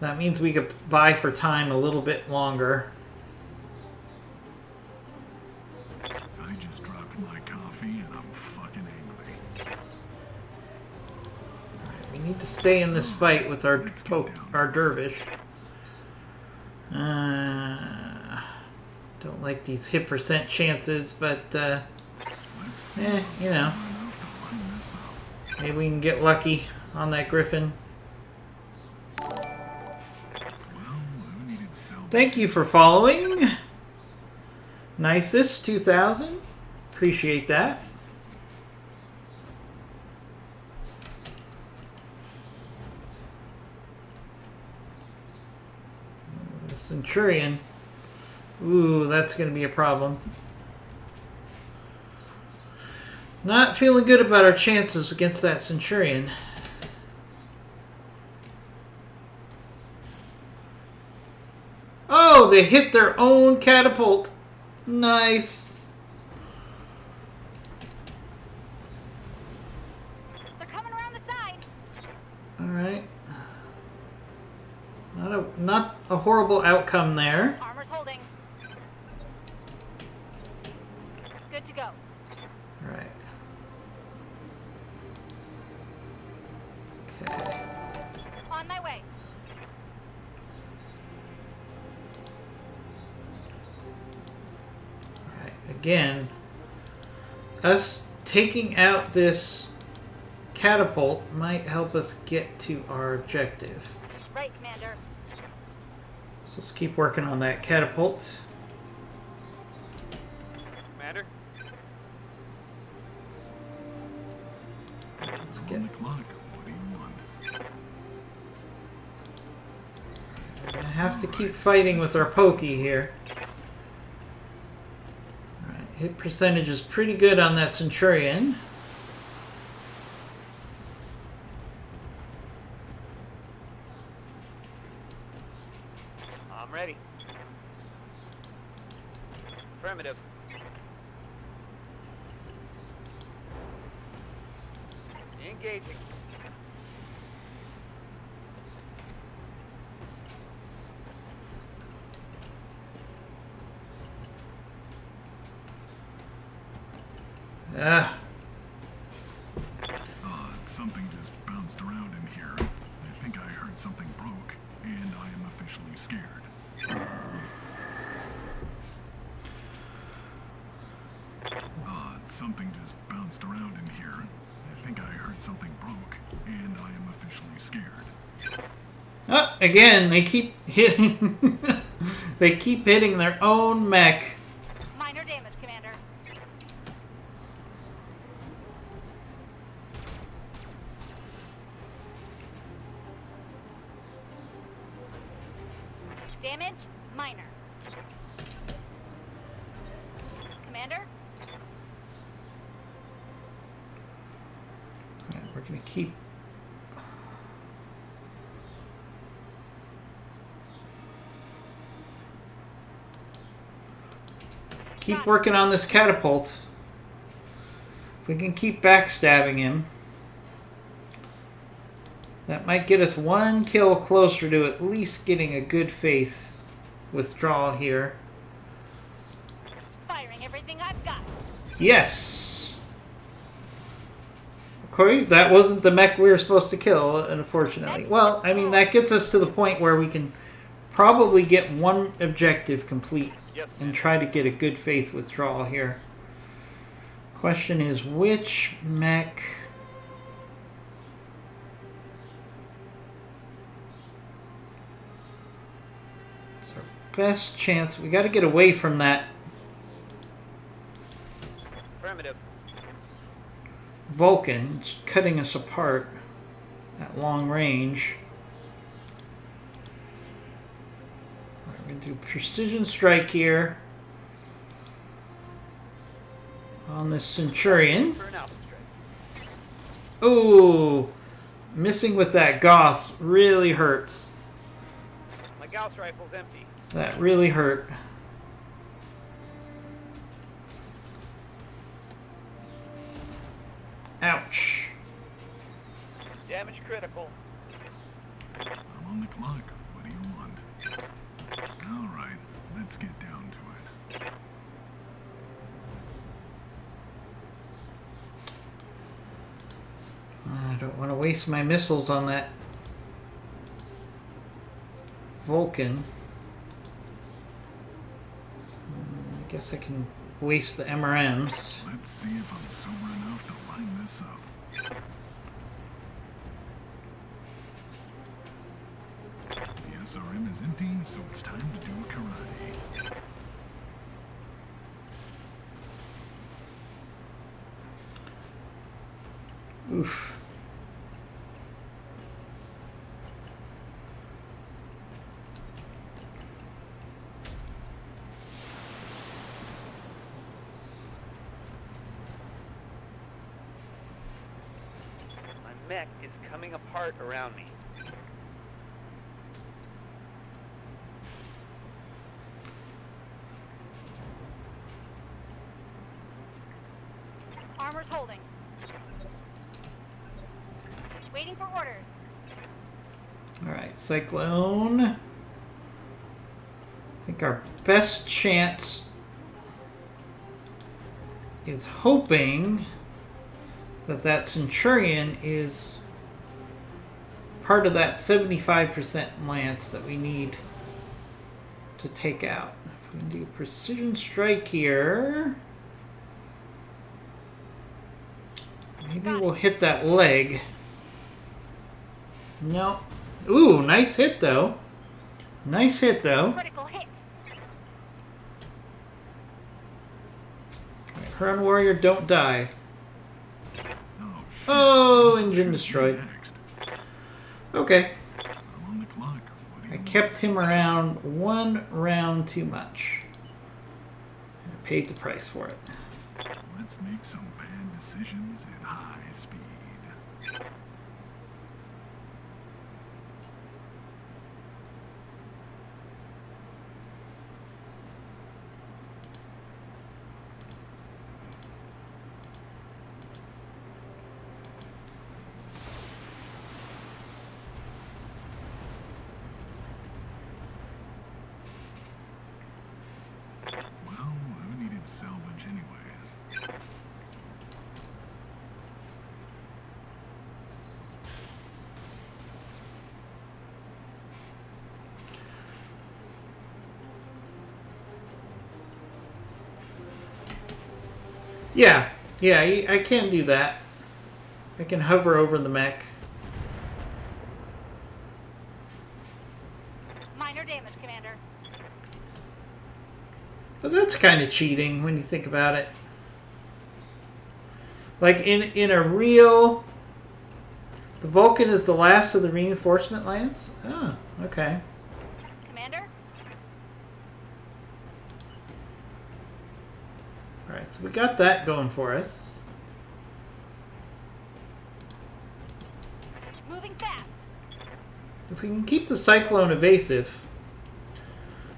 That means we could buy for time a little bit longer. I just dropped my coffee and I'm fucking angry. We need to stay in this fight with our dervish. Don't like these hit percent chances, but you know, maybe we can get lucky on that Griffin. Thank you for following. Nicest 2000. Appreciate that. The Centurion. Ooh, that's going to be a problem. Not feeling good about our chances against that Centurion. Oh, they hit their own catapult. Nice. They're coming around the side. All right. Not a horrible outcome there. Armor's holding. Good to go. All right. Okay. On my way. All right. Again, us taking out this catapult might help us get to our objective. Right, Commander. So let's keep working on that catapult. Commander? Let's I'm get. on the clock. What do you want? We're gonna have to keep fighting with our pokey here. All right. Hit percentage is pretty good on that Centurion. I'm ready. Affirmative. Engaging. Ah. Something just bounced around in here. I think I heard something broke, and I am officially scared. Something just bounced around in here. I think I heard something broke, and I am officially scared. Oh, again, they keep hitting. They keep hitting their own mech. Minor damage, Commander. Damage, minor. Commander? Alright, we're gonna keep. Keep working on this catapult. If we can keep backstabbing him, that might get us one kill closer to at least getting a good faith withdrawal here. Firing everything I've got. Yes! Corey, that wasn't the mech we were supposed to kill, unfortunately. Well, I mean, that gets us to the point where we can probably get one objective complete Yes, and try to get a good faith withdrawal here. Question is, which mech... is our best chance? We got to get away from that Affirmative. Vulcan. It's cutting us apart at long range. We're going to do precision strike here on this Centurion. For an alpha strike. Ooh, missing with that Gauss really hurts. My Gauss rifle's empty. That really hurt. Ouch. Damage critical. I'm on the clock. What do you want? All right, let's get down to it. I don't want to waste my missiles on that Vulcan. I guess I can waste the MRMs. Let's see if I'm sober enough to line this up. Yes, SRM is empty, so it's time to do karate. Oof. My mech is coming apart around me. Armor's holding. Waiting for orders. Alright, Cyclone. I think our best chance is hoping that that Centurion is part of that 75% lance that we need to take out. If we can do precision strike here, maybe we'll hit that leg. No. Ooh, nice hit though. Nice hit though. Critical hit. Right, Huron Warrior, don't die. Oh, shit. Oh, engine Should be destroyed. next. Okay. I'm on the clock. What do I you kept him around one round too much. I paid the price for it. want? Let's make some bad decisions at high speed. Well, who needed salvage anyways? Yeah, I can do that. I can hover over the mech. Minor damage, Commander. But that's kind of cheating when you think about it. Like in a real, the Vulcan is the last of the reinforcement lance. Oh, okay. Commander? All right, so we got that going for us. Moving fast. If we can keep the Cyclone evasive,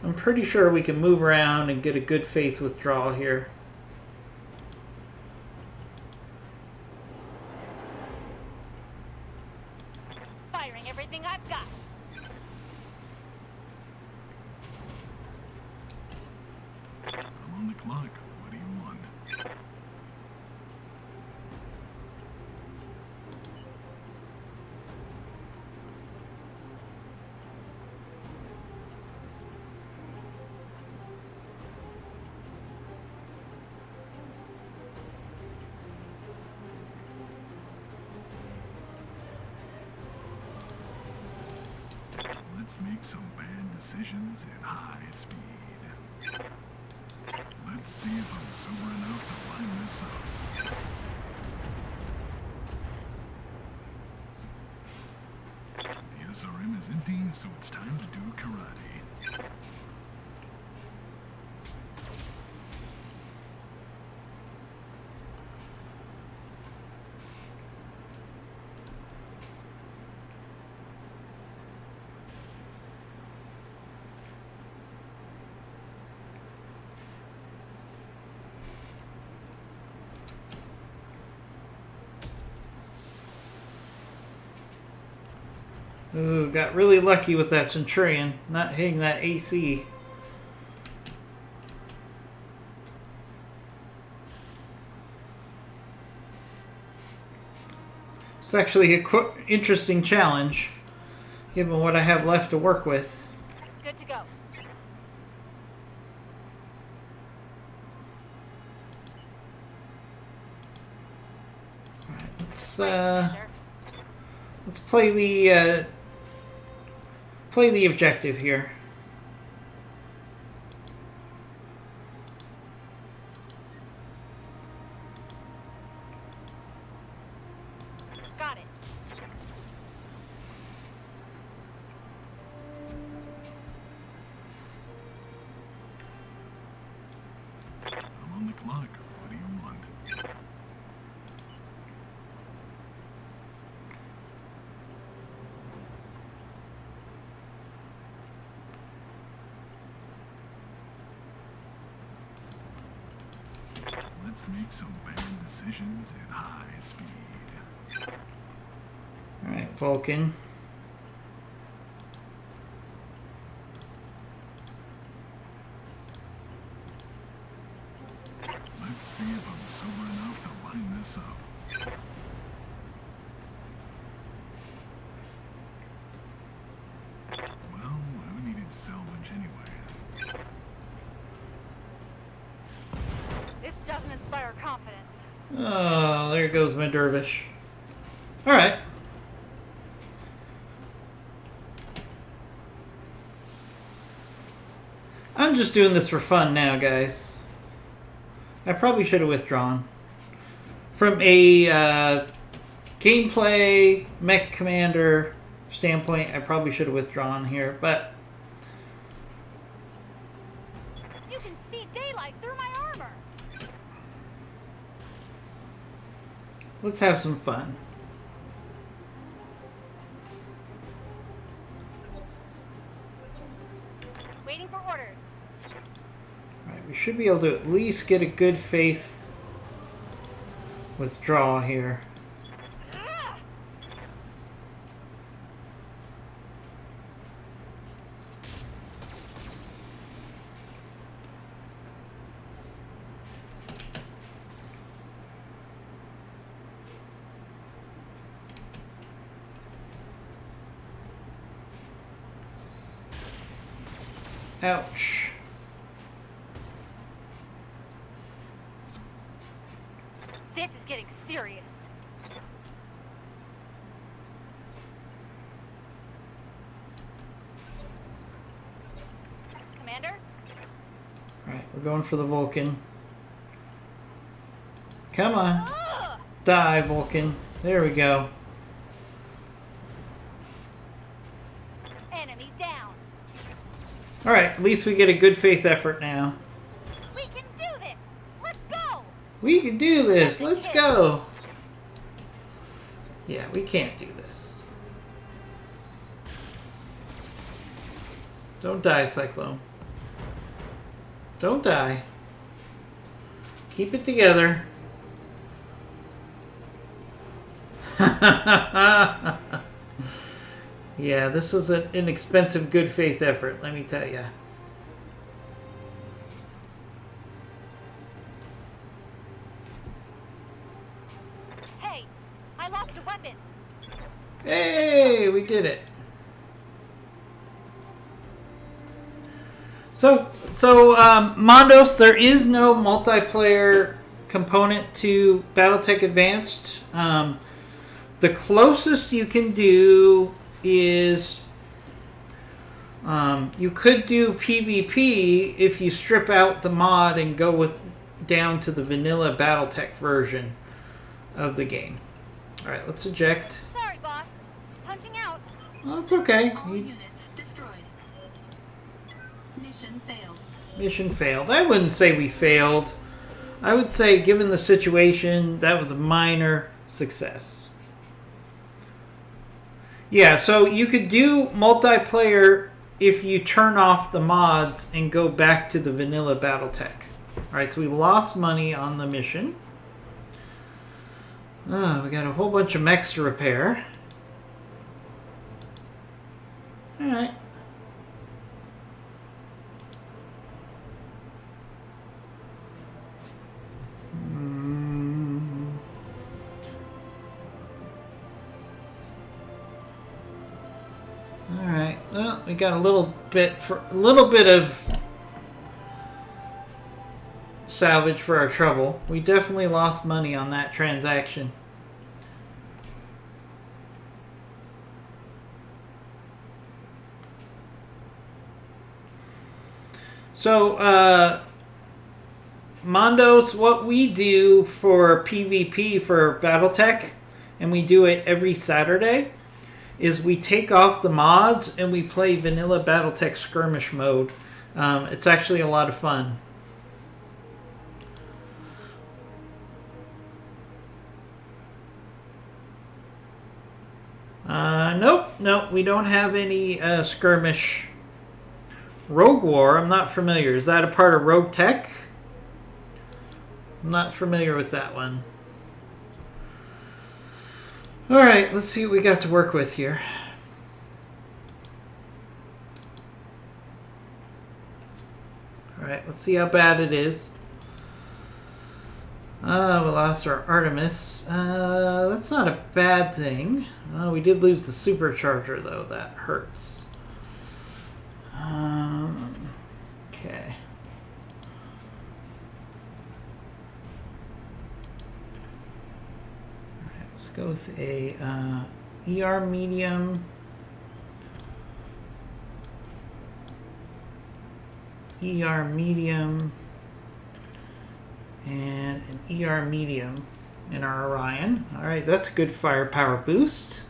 I'm pretty sure we can move around and get a good faith withdrawal here. Firing everything I've got. I'm on the clock. What do you want? Let's make some bad decisions at high speed. Let's see if I'm sober enough to line this up. The SRM is empty, so it's time to do karate. Ooh, got really lucky with that Centurion, not hitting that AC. It's actually a interesting challenge, given what I have left to work with. Good to go. Alright, Commander. let's play play the objective here. Got it. I'm on the clock. What do you want? Let's make some bad decisions at high speed. Alright, Vulcan. Let's see if I'm sober enough to line this up. Well, who needed salvage anyways? This doesn't inspire confidence. Oh, there goes my dervish. Alright. I'm just doing this for fun now, guys. I probably should have withdrawn. From a gameplay, mech commander standpoint, I probably should have withdrawn here, but You can see daylight through my armor. let's have some fun. Waiting for orders. Alright, we should be able to at least get a good faith withdraw here. Ah! Ouch. This is getting serious. Commander? Alright, we're going for the Vulcan. Come on. Ugh! Die, Vulcan. There we go. Enemy down. Alright, at least we get a good faith effort now. We can do this. Let's go. We can do this. Let's go. Yeah, we can't do this. Don't die, Cyclone. Don't die. Keep it together. Yeah, this was an inexpensive good faith effort, let me tell you. Hey, I lost a weapon. Hey, we did it. So, Mondos, there is no multiplayer component to BattleTech Advanced. The closest you can do is you could do PvP if you strip out the mod and go down to the vanilla BattleTech version of the game. All right, let's eject. Sorry, boss. Punching out. Well, that's okay. All units destroyed. Mission failed. Mission failed. I wouldn't say we failed. I would say, given the situation, that was a minor success. Yeah, so you could do multiplayer if you turn off the mods and go back to the vanilla BattleTech. Alright, so we lost money on the mission. Oh, we got a whole bunch of mechs to repair. Alright. Alright, well, we got a little bit of salvage for our trouble. We definitely lost money on that transaction. So, Mondos, what we do for PvP for Battletech, and we do it every Saturday, is we take off the mods and we play vanilla Battletech skirmish mode. It's actually a lot of fun. Nope, we don't have any skirmish. Rogue War, I'm not familiar. Is that a part of Rogue Tech? I'm not familiar with that one. Alright, let's see what we got to work with here. Alright, let's see how bad it is. We lost our Artemis. That's not a bad thing. We did lose the supercharger, though. That hurts. Okay. Alright, let's go with a ER medium. ER medium. And an ER medium in our Orion. Alright, that's a good firepower boost.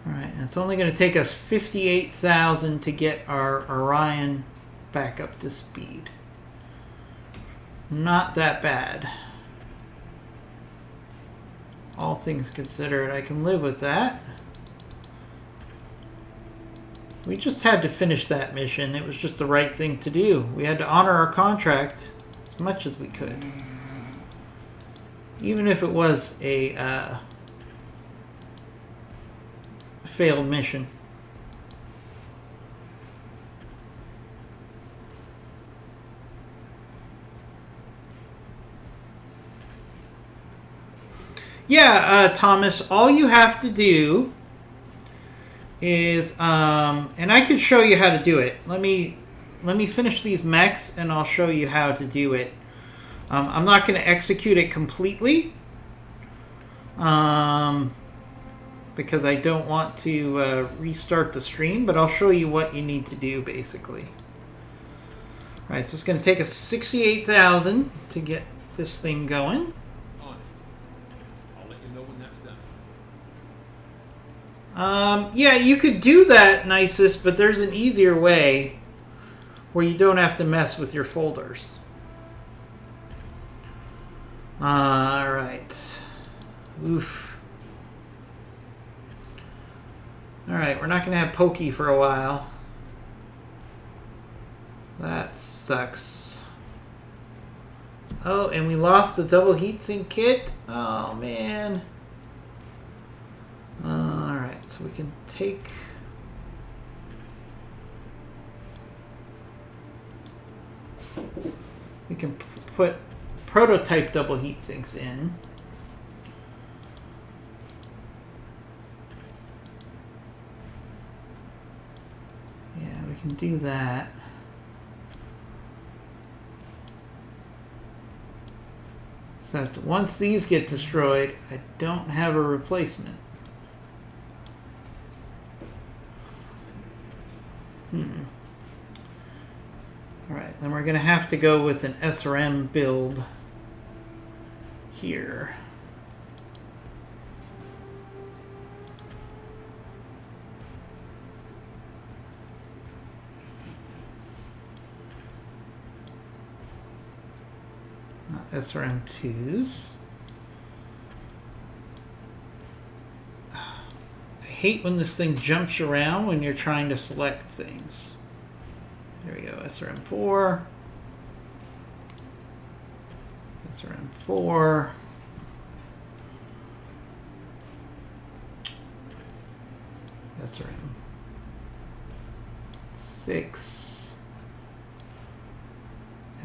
Alright, and it's only going to take us 58,000 to get our Orion back up to speed. Not that bad. All things considered, I can live with that. We just had to finish that mission. It was just the right thing to do. We had to honor our contract as much as we could. Even if it was a failed mission. Yeah, Thomas, all you have to do is, and I can show you how to do it. Let me finish these mechs and I'll show you how to do it. I'm not going to execute it completely because I don't want to restart the stream, but I'll show you what you need to do basically. All right, so it's going to take us 68,000 to get this thing going. On it. I'll let you know when that's done. Yeah, you could do that, Nisus, but there's an easier way where you don't have to mess with your folders. Alright. Oof. Alright, we're not going to have Pokey for a while. That sucks. Oh, and we lost the double heatsink kit? Oh, man. Alright, so we can take... We can put prototype double heat sinks in. Yeah, we can do that. So once these get destroyed, I don't have a replacement. Alright, then we're going to have to go with an SRM build here. Not SRM2s. I hate when this thing jumps around when you're trying to select things. There we go, SRM4. SRM4. SRM6.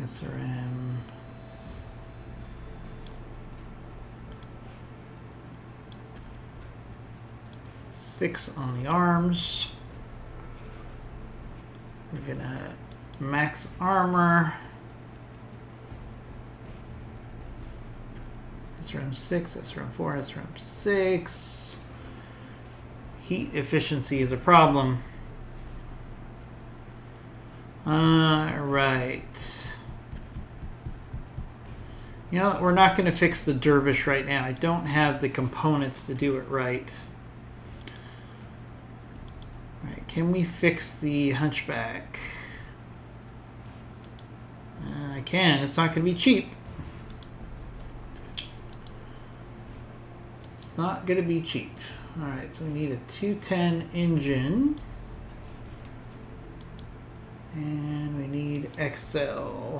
SRM. Six on the arms. We're gonna max armor. SRM6, SRM4, SRM6. Heat efficiency is a problem. Right. You know, we're not going to fix the dervish right now. I don't have the components to do it right. All right, can we fix the hunchback? I can. It's not going to be cheap. It's not going to be cheap. All right, so we need a 210 engine. And we need XL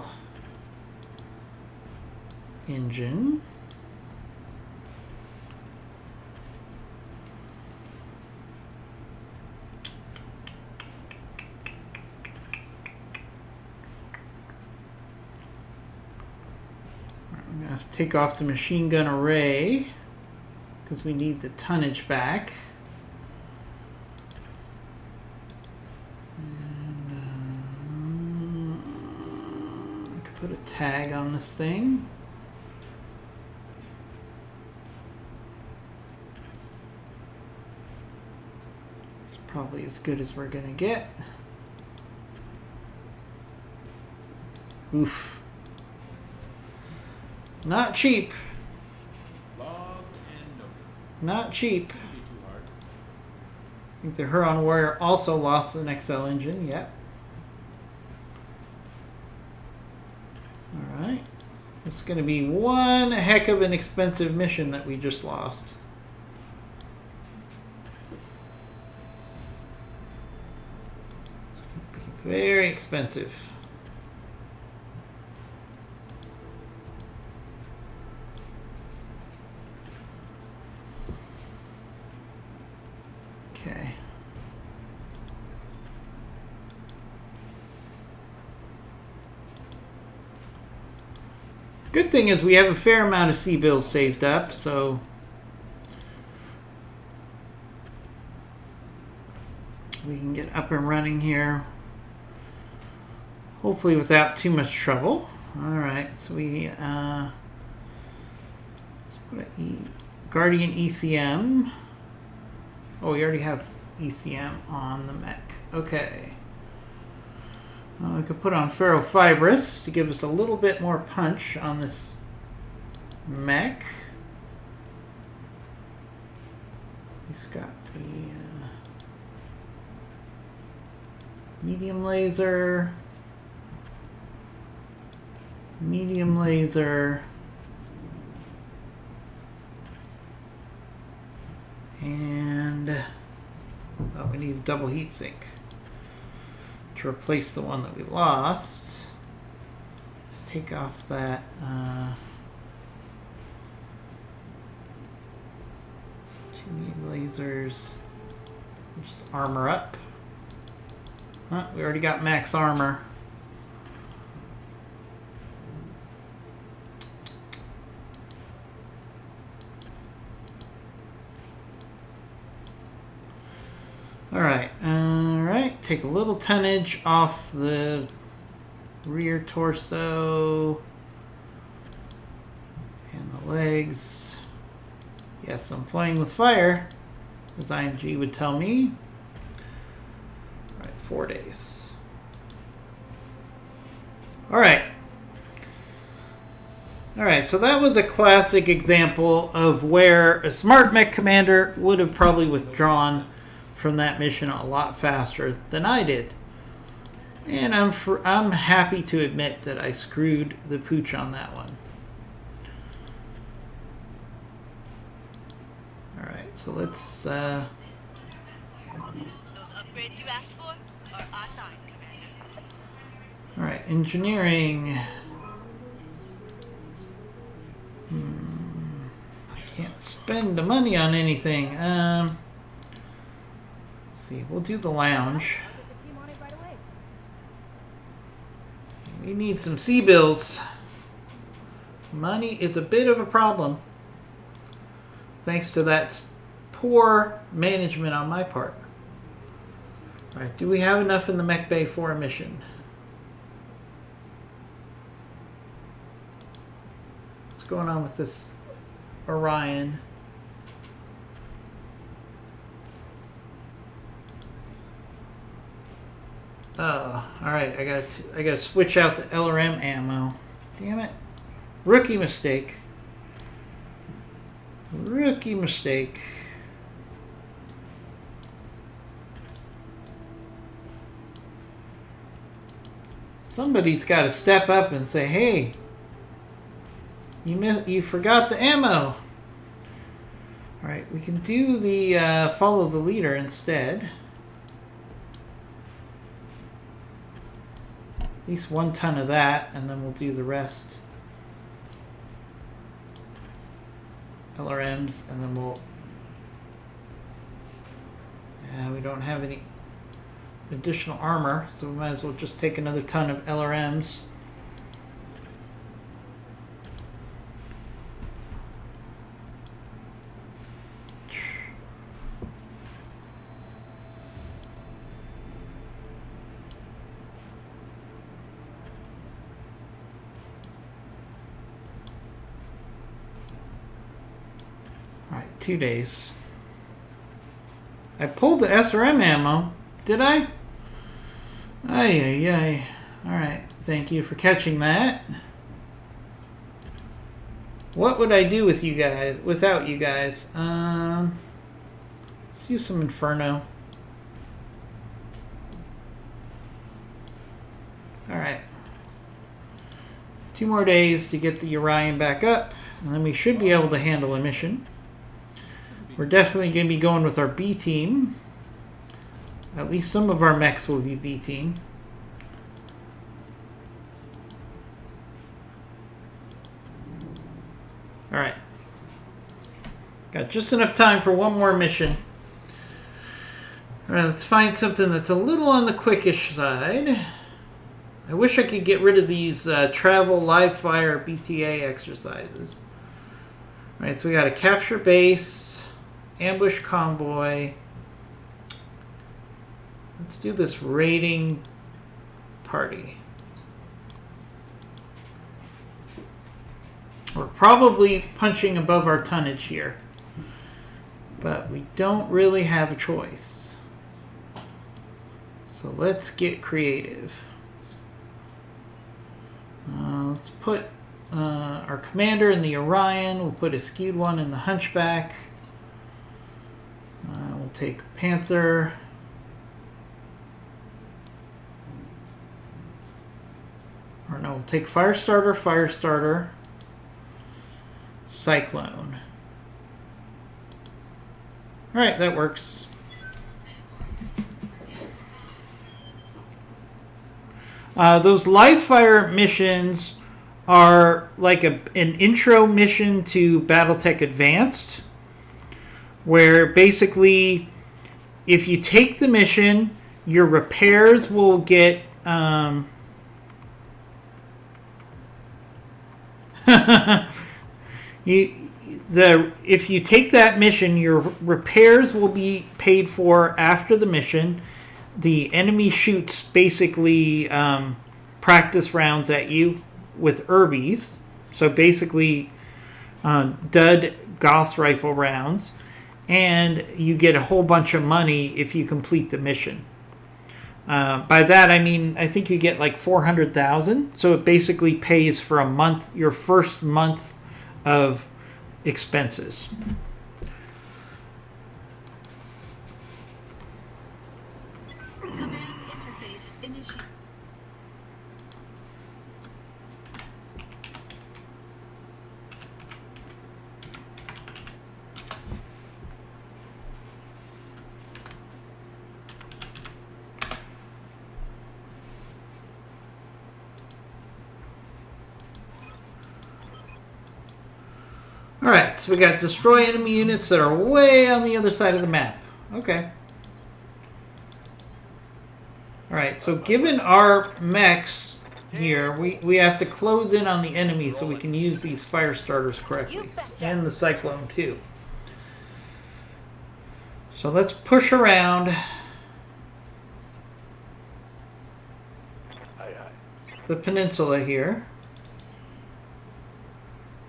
engine. I'm going to have to take off the machine gun array because we need the tonnage back. And I could put a tag on this thing. It's probably as good as we're going to get. Oof. Not cheap. Log and note. Not cheap. Shouldn't be too hard. I think the Huron Warrior also lost an XL engine. Yep. Alright. It's going to be one heck of an expensive mission that we just lost. It's going to be very expensive. Okay. Good thing is we have a fair amount of C-bills saved up, so we can get up and running here, hopefully without too much trouble. All right, so we let's put a Guardian ECM. Oh, we already have ECM on the mech. Okay. We could put on ferrofibrous to give us a little bit more punch on this mech. He's got the medium laser, and oh, we need a double heat sink to replace the one that we lost. Let's take off that two medium lasers. Just armor up. Huh, we already got max armor. All right, take a little tonnage off the rear torso and the legs. Yes, I'm playing with fire, as IMG would tell me. All right, 4 days. All right, so that was a classic example of where a smart mech commander would have probably withdrawn from that mission a lot faster than I did. And I'm happy to admit that I screwed the pooch on that one. All right, so let's Those upgrades you asked for are assigned, Commander. all right, engineering. I can't spend the money on anything. Let's see, we'll do the lounge. I'll get the team on it right away. We need some C-bills. Money is a bit of a problem, thanks to that poor management on my part. All right, do we have enough in the mech bay for a mission? What's going on with this Orion? Oh, all right. I gotta switch out the LRM ammo. Damn it! Rookie mistake. Rookie mistake. Somebody's got to step up and say, "Hey, you forgot the ammo." All right, we can do the follow the leader instead. At least 1 ton of that, and then we'll do the rest. LRMs, and then we'll... Yeah, we don't have any additional armor, so we might as well just take another ton of LRMs. Alright, 2 days. I pulled the SRM ammo. Did I? Ay, ay, ay. Alright, thank you for catching that. What would I do with you guys, without you guys? Let's use some Inferno. Alright. 2 more days to get the Orion back up, and then we should be able to handle a mission. We're definitely going to be going with our B team. At least some of our mechs will be B team. Alright. Got just enough time for 1 more mission. Alright, let's find something that's a little on the quickish side. I wish I could get rid of these travel live fire BTA exercises. Alright, so we got a capture base, ambush convoy. Let's do this raiding party. We're probably punching above our tonnage here, but we don't really have a choice. So let's get creative. Let's put our commander in the Orion. We'll put a skewed one in the Hunchback. We'll take Panther. Or no, we'll take Firestarter, Cyclone. Alright, that works. Those live fire missions are like an intro mission to Battletech Advanced, where basically if you take the mission, your repairs will get if you take that mission, your repairs will be paid for after the mission. The enemy shoots basically practice rounds at you with Irbies. So basically dud Gauss rifle rounds. And you get a whole bunch of money if you complete the mission. By that I mean, I think you get like 400,000. So it basically pays for a month, your first month of expenses. Command interface initiated. Alright, so we got destroy enemy units that are way on the other side of the map. Okay. Alright, so given our mechs here, we have to close in on the enemy so we can use these fire starters correctly. And the Cyclone too. So let's push around the peninsula here.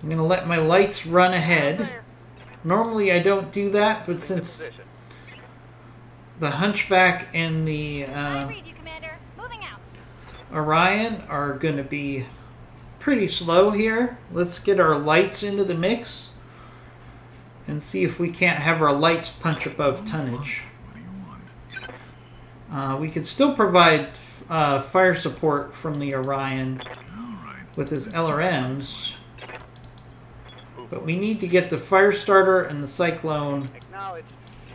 I'm going to let my lights run ahead. Normally I don't do that, but since the Hunchback and the I read you, Commander. Orion are going to be pretty slow here. Let's get our lights into the mix and see if we can't have our lights punch above tonnage. What do you want? We could still provide fire support from the Orion All right. with his LRMs, but we need to get the fire starter and the cyclone Acknowledged.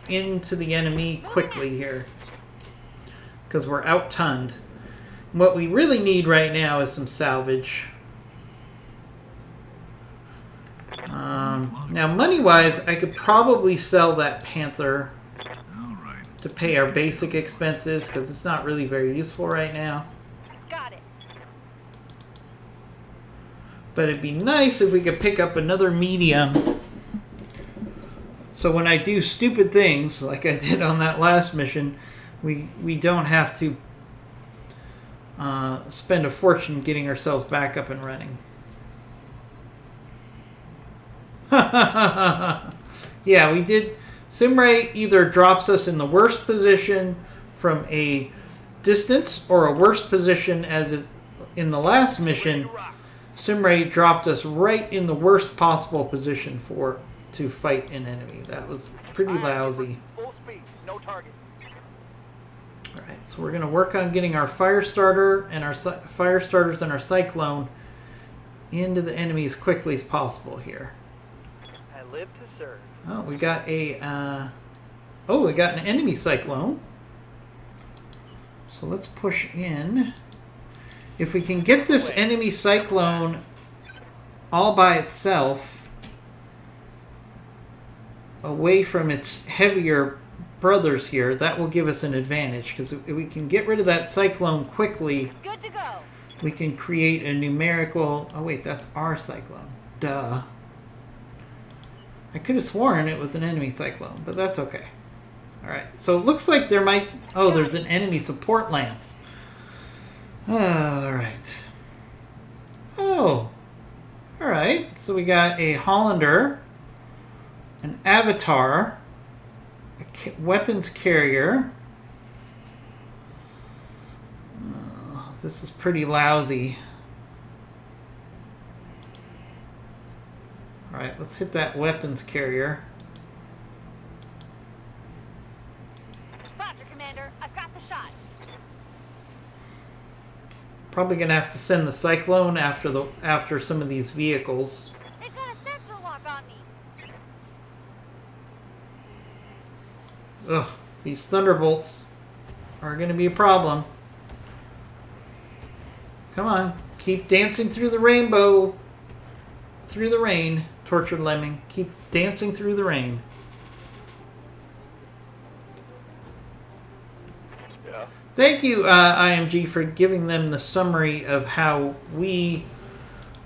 into the enemy quickly here because we're out-tonned. What we really need right now is some salvage. Now, money-wise, I could probably sell that Panther All right. to pay our basic expenses because it's not really very useful right now. Got it. But it'd be nice if we could pick up another medium. So when I do stupid things like I did on that last mission, we don't have to spend a fortune getting ourselves back up and running. Yeah, we did. Simray either drops us in the worst position from a distance or a worse position as in the last mission. Simray dropped us right in the worst possible position to fight an enemy. That was pretty lousy. Full speed, no target. Alright, so we're going to work on getting our fire starter and our fire starters and our cyclone into the enemy as quickly as possible here. I live to serve. Oh, we got we got an enemy cyclone. So let's push in. If we can get this enemy cyclone all by itself away from its heavier brothers here, that will give us an advantage, because if we can get rid of that cyclone quickly, Good to go. we can create a numerical... Oh wait, that's our cyclone. Duh. I could have sworn it was an enemy cyclone, but that's okay. Alright, so it looks like there might... Oh, there's an enemy support lance. Alright. Oh. Alright, so we got a Hollander, an Avatar, a weapons carrier. This is pretty lousy. Alright, let's hit that weapons carrier. Roger, Commander. I've got the shot. Probably gonna have to send the cyclone after some of these vehicles. They've got a sensor lock on me. Ugh, these thunderbolts are gonna be a problem. Come on, keep dancing through the rainbow, through the rain, tortured lemming. Keep dancing through the rain. Yeah. Thank you, IMG, for giving them the summary of how we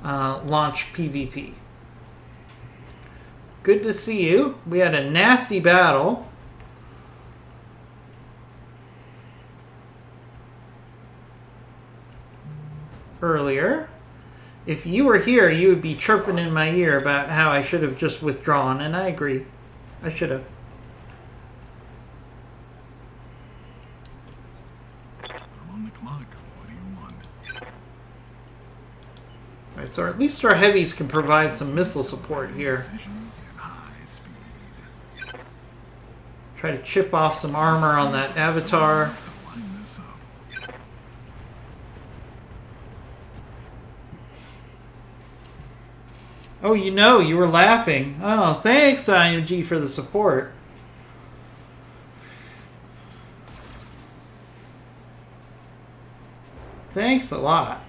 launch PvP. Good to see you. We had a nasty battle. Earlier. If you were here, you would be chirping in my ear about how I should have just withdrawn, and I agree. I should have. I'm on the clock. What do you want? Alright, so at least our heavies can provide some missile support here. Decisions at high speed. Try to chip off some armor on that Avatar. Line this up. Oh, you were laughing. Oh, thanks, IMG, for the support. Thanks a lot.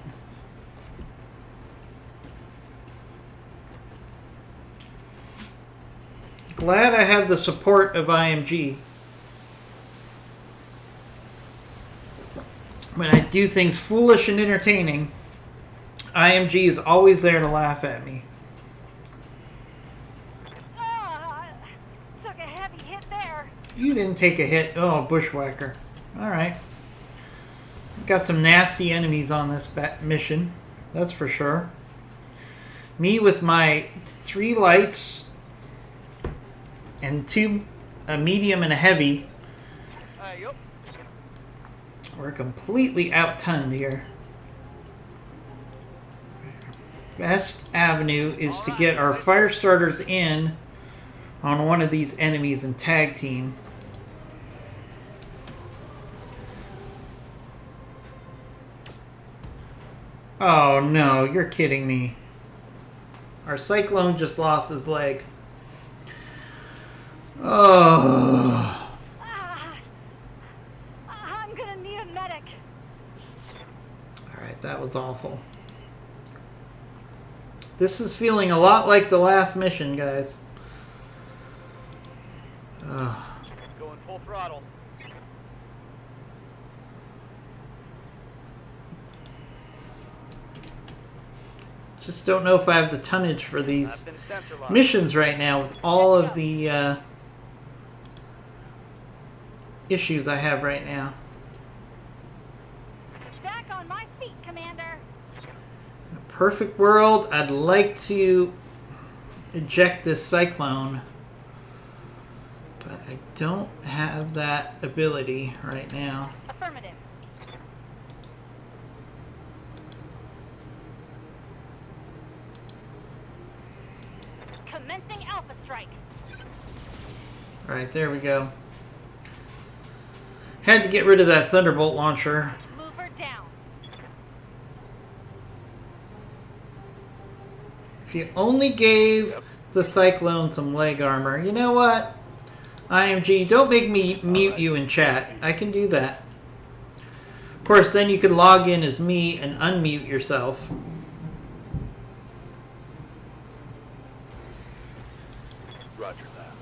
Glad I have the support of IMG. When I do things foolish and entertaining, IMG is always there to laugh at me. Took a heavy hit there. You didn't take a hit. Oh, bushwhacker. Alright. Got some nasty enemies on this mission. That's for sure. Me with my 3 lights and 2, a medium and a heavy. Yup. We're completely out-tunned here. Best avenue is to get our fire starters in on one of these enemies and tag team. Oh no, you're kidding me. Our Cyclone just lost his leg. Oh. I'm gonna need a medic. Alright, that was awful. This is feeling a lot like the last mission, guys. Going full throttle. Just don't know if I have the tonnage for these I've been sensor locked. missions right now with all of the issues I have right now. Back on my feet, Commander. In a perfect world, I'd like to eject this Cyclone, but I don't have that ability right now. Affirmative. Commencing Alpha Strike. Alright, there we go. Had to get rid of that Thunderbolt launcher. Mover down. If you only gave the Cyclone some leg armor, you know what? IMG, don't make me mute you in chat. I can do that. Of course, then you can log in as me and unmute yourself. Roger that.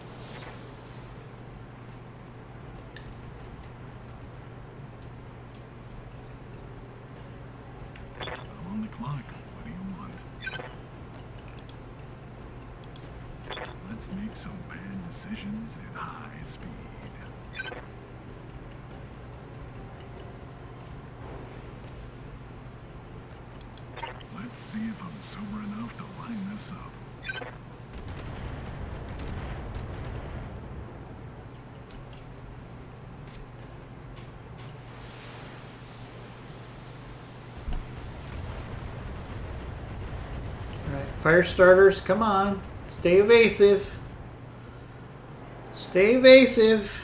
I'm on the clock. What do you want? Let's make some bad decisions at high speed. Let's see if I'm sober enough to line this up. Alright, fire starters, come on. Stay evasive. Stay evasive.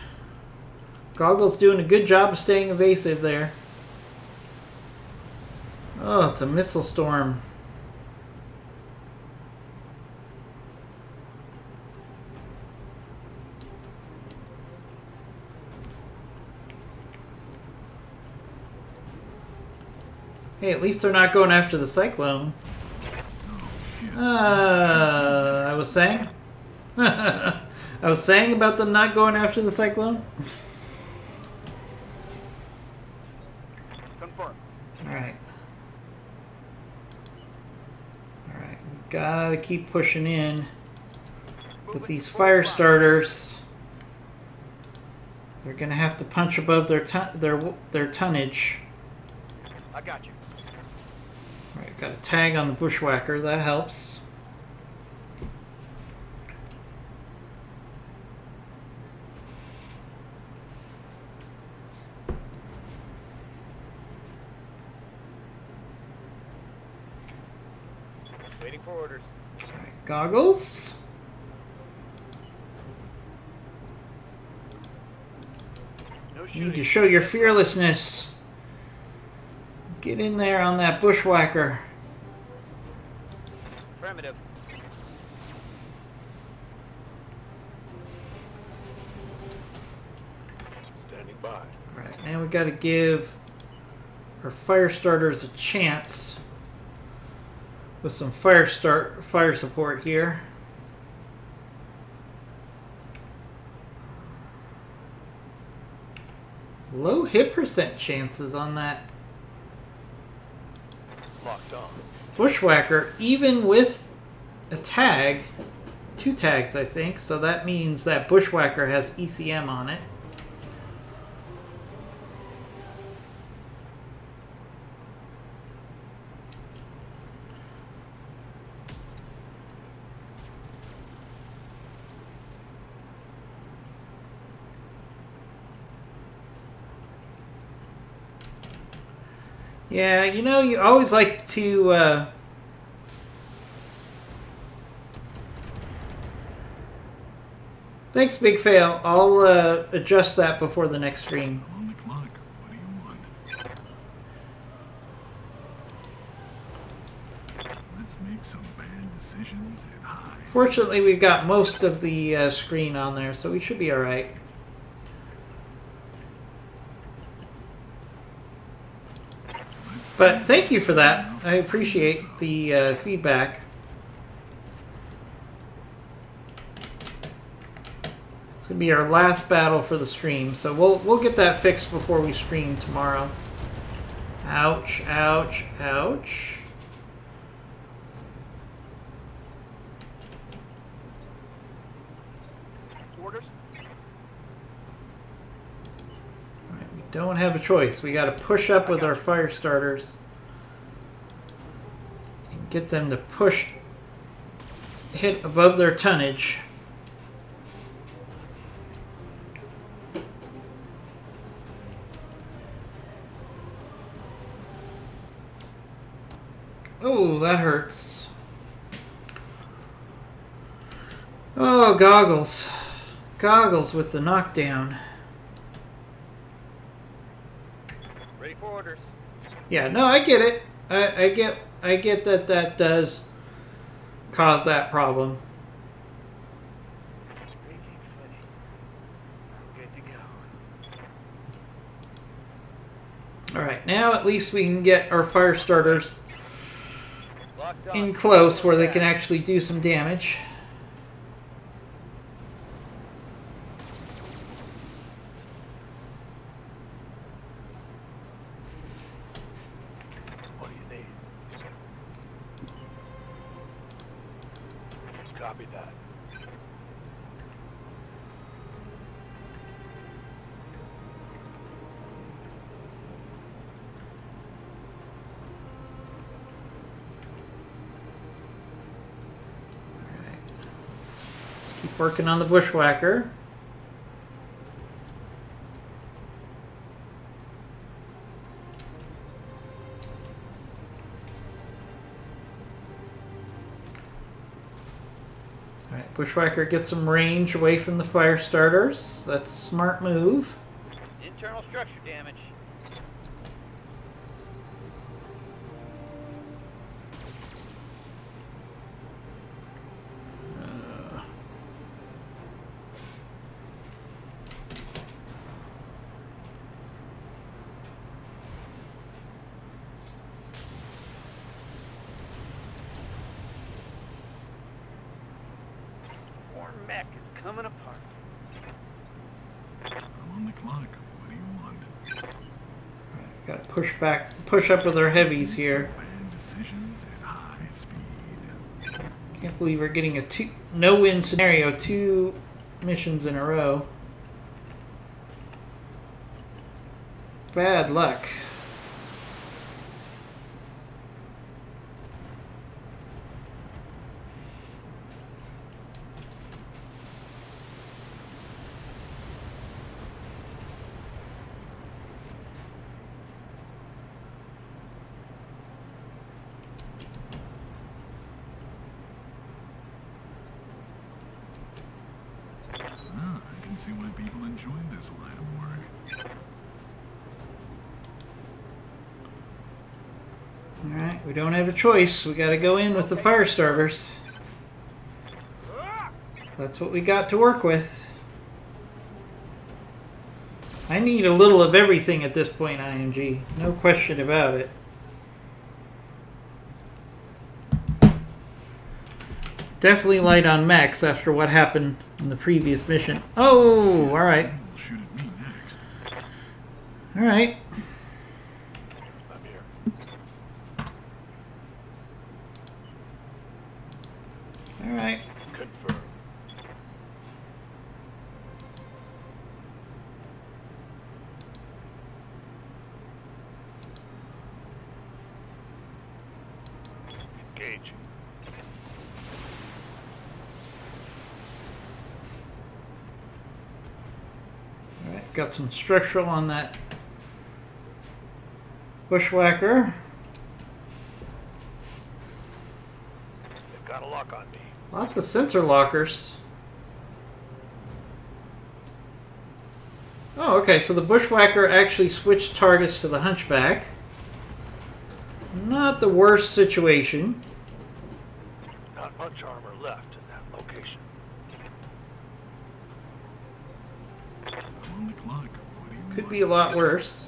Goggle's doing a good job of staying evasive there. Oh, it's a missile storm. Hey, at least they're not going after the Cyclone. I was saying? I was saying about them not going after the Cyclone? Confirm. Alright. Alright, we gotta keep pushing in with these fire starters. They're gonna have to punch above their tonnage. I got you. Alright, got a tag on the bushwhacker, that helps. Waiting for orders. Alright, goggles. No You need to shooting. show your fearlessness. Get in there on that bushwhacker. Affirmative. Standing by. Alright, now we gotta give our fire starters a chance with some fire support here. Low hit percent chances on that Locked on. bushwhacker, even with a tag, 2 tags I think, so that means that bushwhacker has ECM on it. Yeah, you know, you always like to Thanks, Big Fail. I'll adjust that before the next stream. I'm on the clock. What do you want? Let's make some bad decisions at high. Fortunately, we've got most of the screen on there, so we should be all right. But thank you for that. I appreciate the feedback. It's gonna be our last battle for the stream, so we'll get that fixed before we stream tomorrow. Ouch! Ouch! Ouch! Orders? Alright, we don't have a choice. We got to push up with our fire starters and get them to hit above their tonnage. Oh, that hurts. Oh, goggles. Goggles with the knockdown. Ready for orders. Yeah, no, I get it. I get that that does cause that problem. Raging footy. Good to go. All right, now at least we can get our fire starters Locked on. in close where they can actually do some damage. What do you need? Copy that. Keep working on the bushwhacker. Alright, bushwhacker gets some range away from the fire starters. That's a smart move. Internal structure damage. Poor mech is coming apart. I'm on the clock. What do you want? Gotta push up with our heavies here. Bad decisions at high speed. Can't believe we're getting a no-win scenario 2 missions in a row. Bad luck. I can see why people enjoy this line of work. Alright, we don't have a choice. We gotta go in with the fire starters. That's what we got to work with. I need a little of everything at this point, IMG. No question about it. Definitely light on mechs after what happened in the previous mission. Oh, alright. Will shoot at me next. Alright. I'm here. Alright. Confirm. Engage. Alright, got some structural on that bushwhacker. They've got a lock on me. Lots of sensor lockers. Oh, okay, so the bushwhacker actually switched targets to the hunchback. Not the worst situation. Not much armor left in that location. I'm on the clock. What do you Could want? be a lot worse.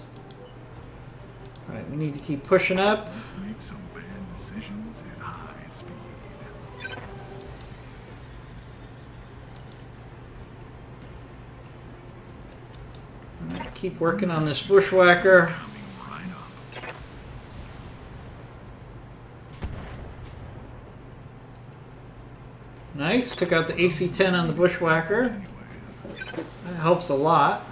Alright, we need to keep pushing up. Let's make some bad decisions at high speed. Alright, keep working on this bushwhacker. Coming right up. Nice, took out the AC-10 on the bushwhacker. Anyways, That helps a lot.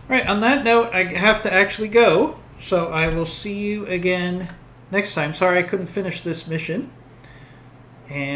Right, on that note, I have to actually go. So I will see you again next time. Sorry I couldn't finish this mission. And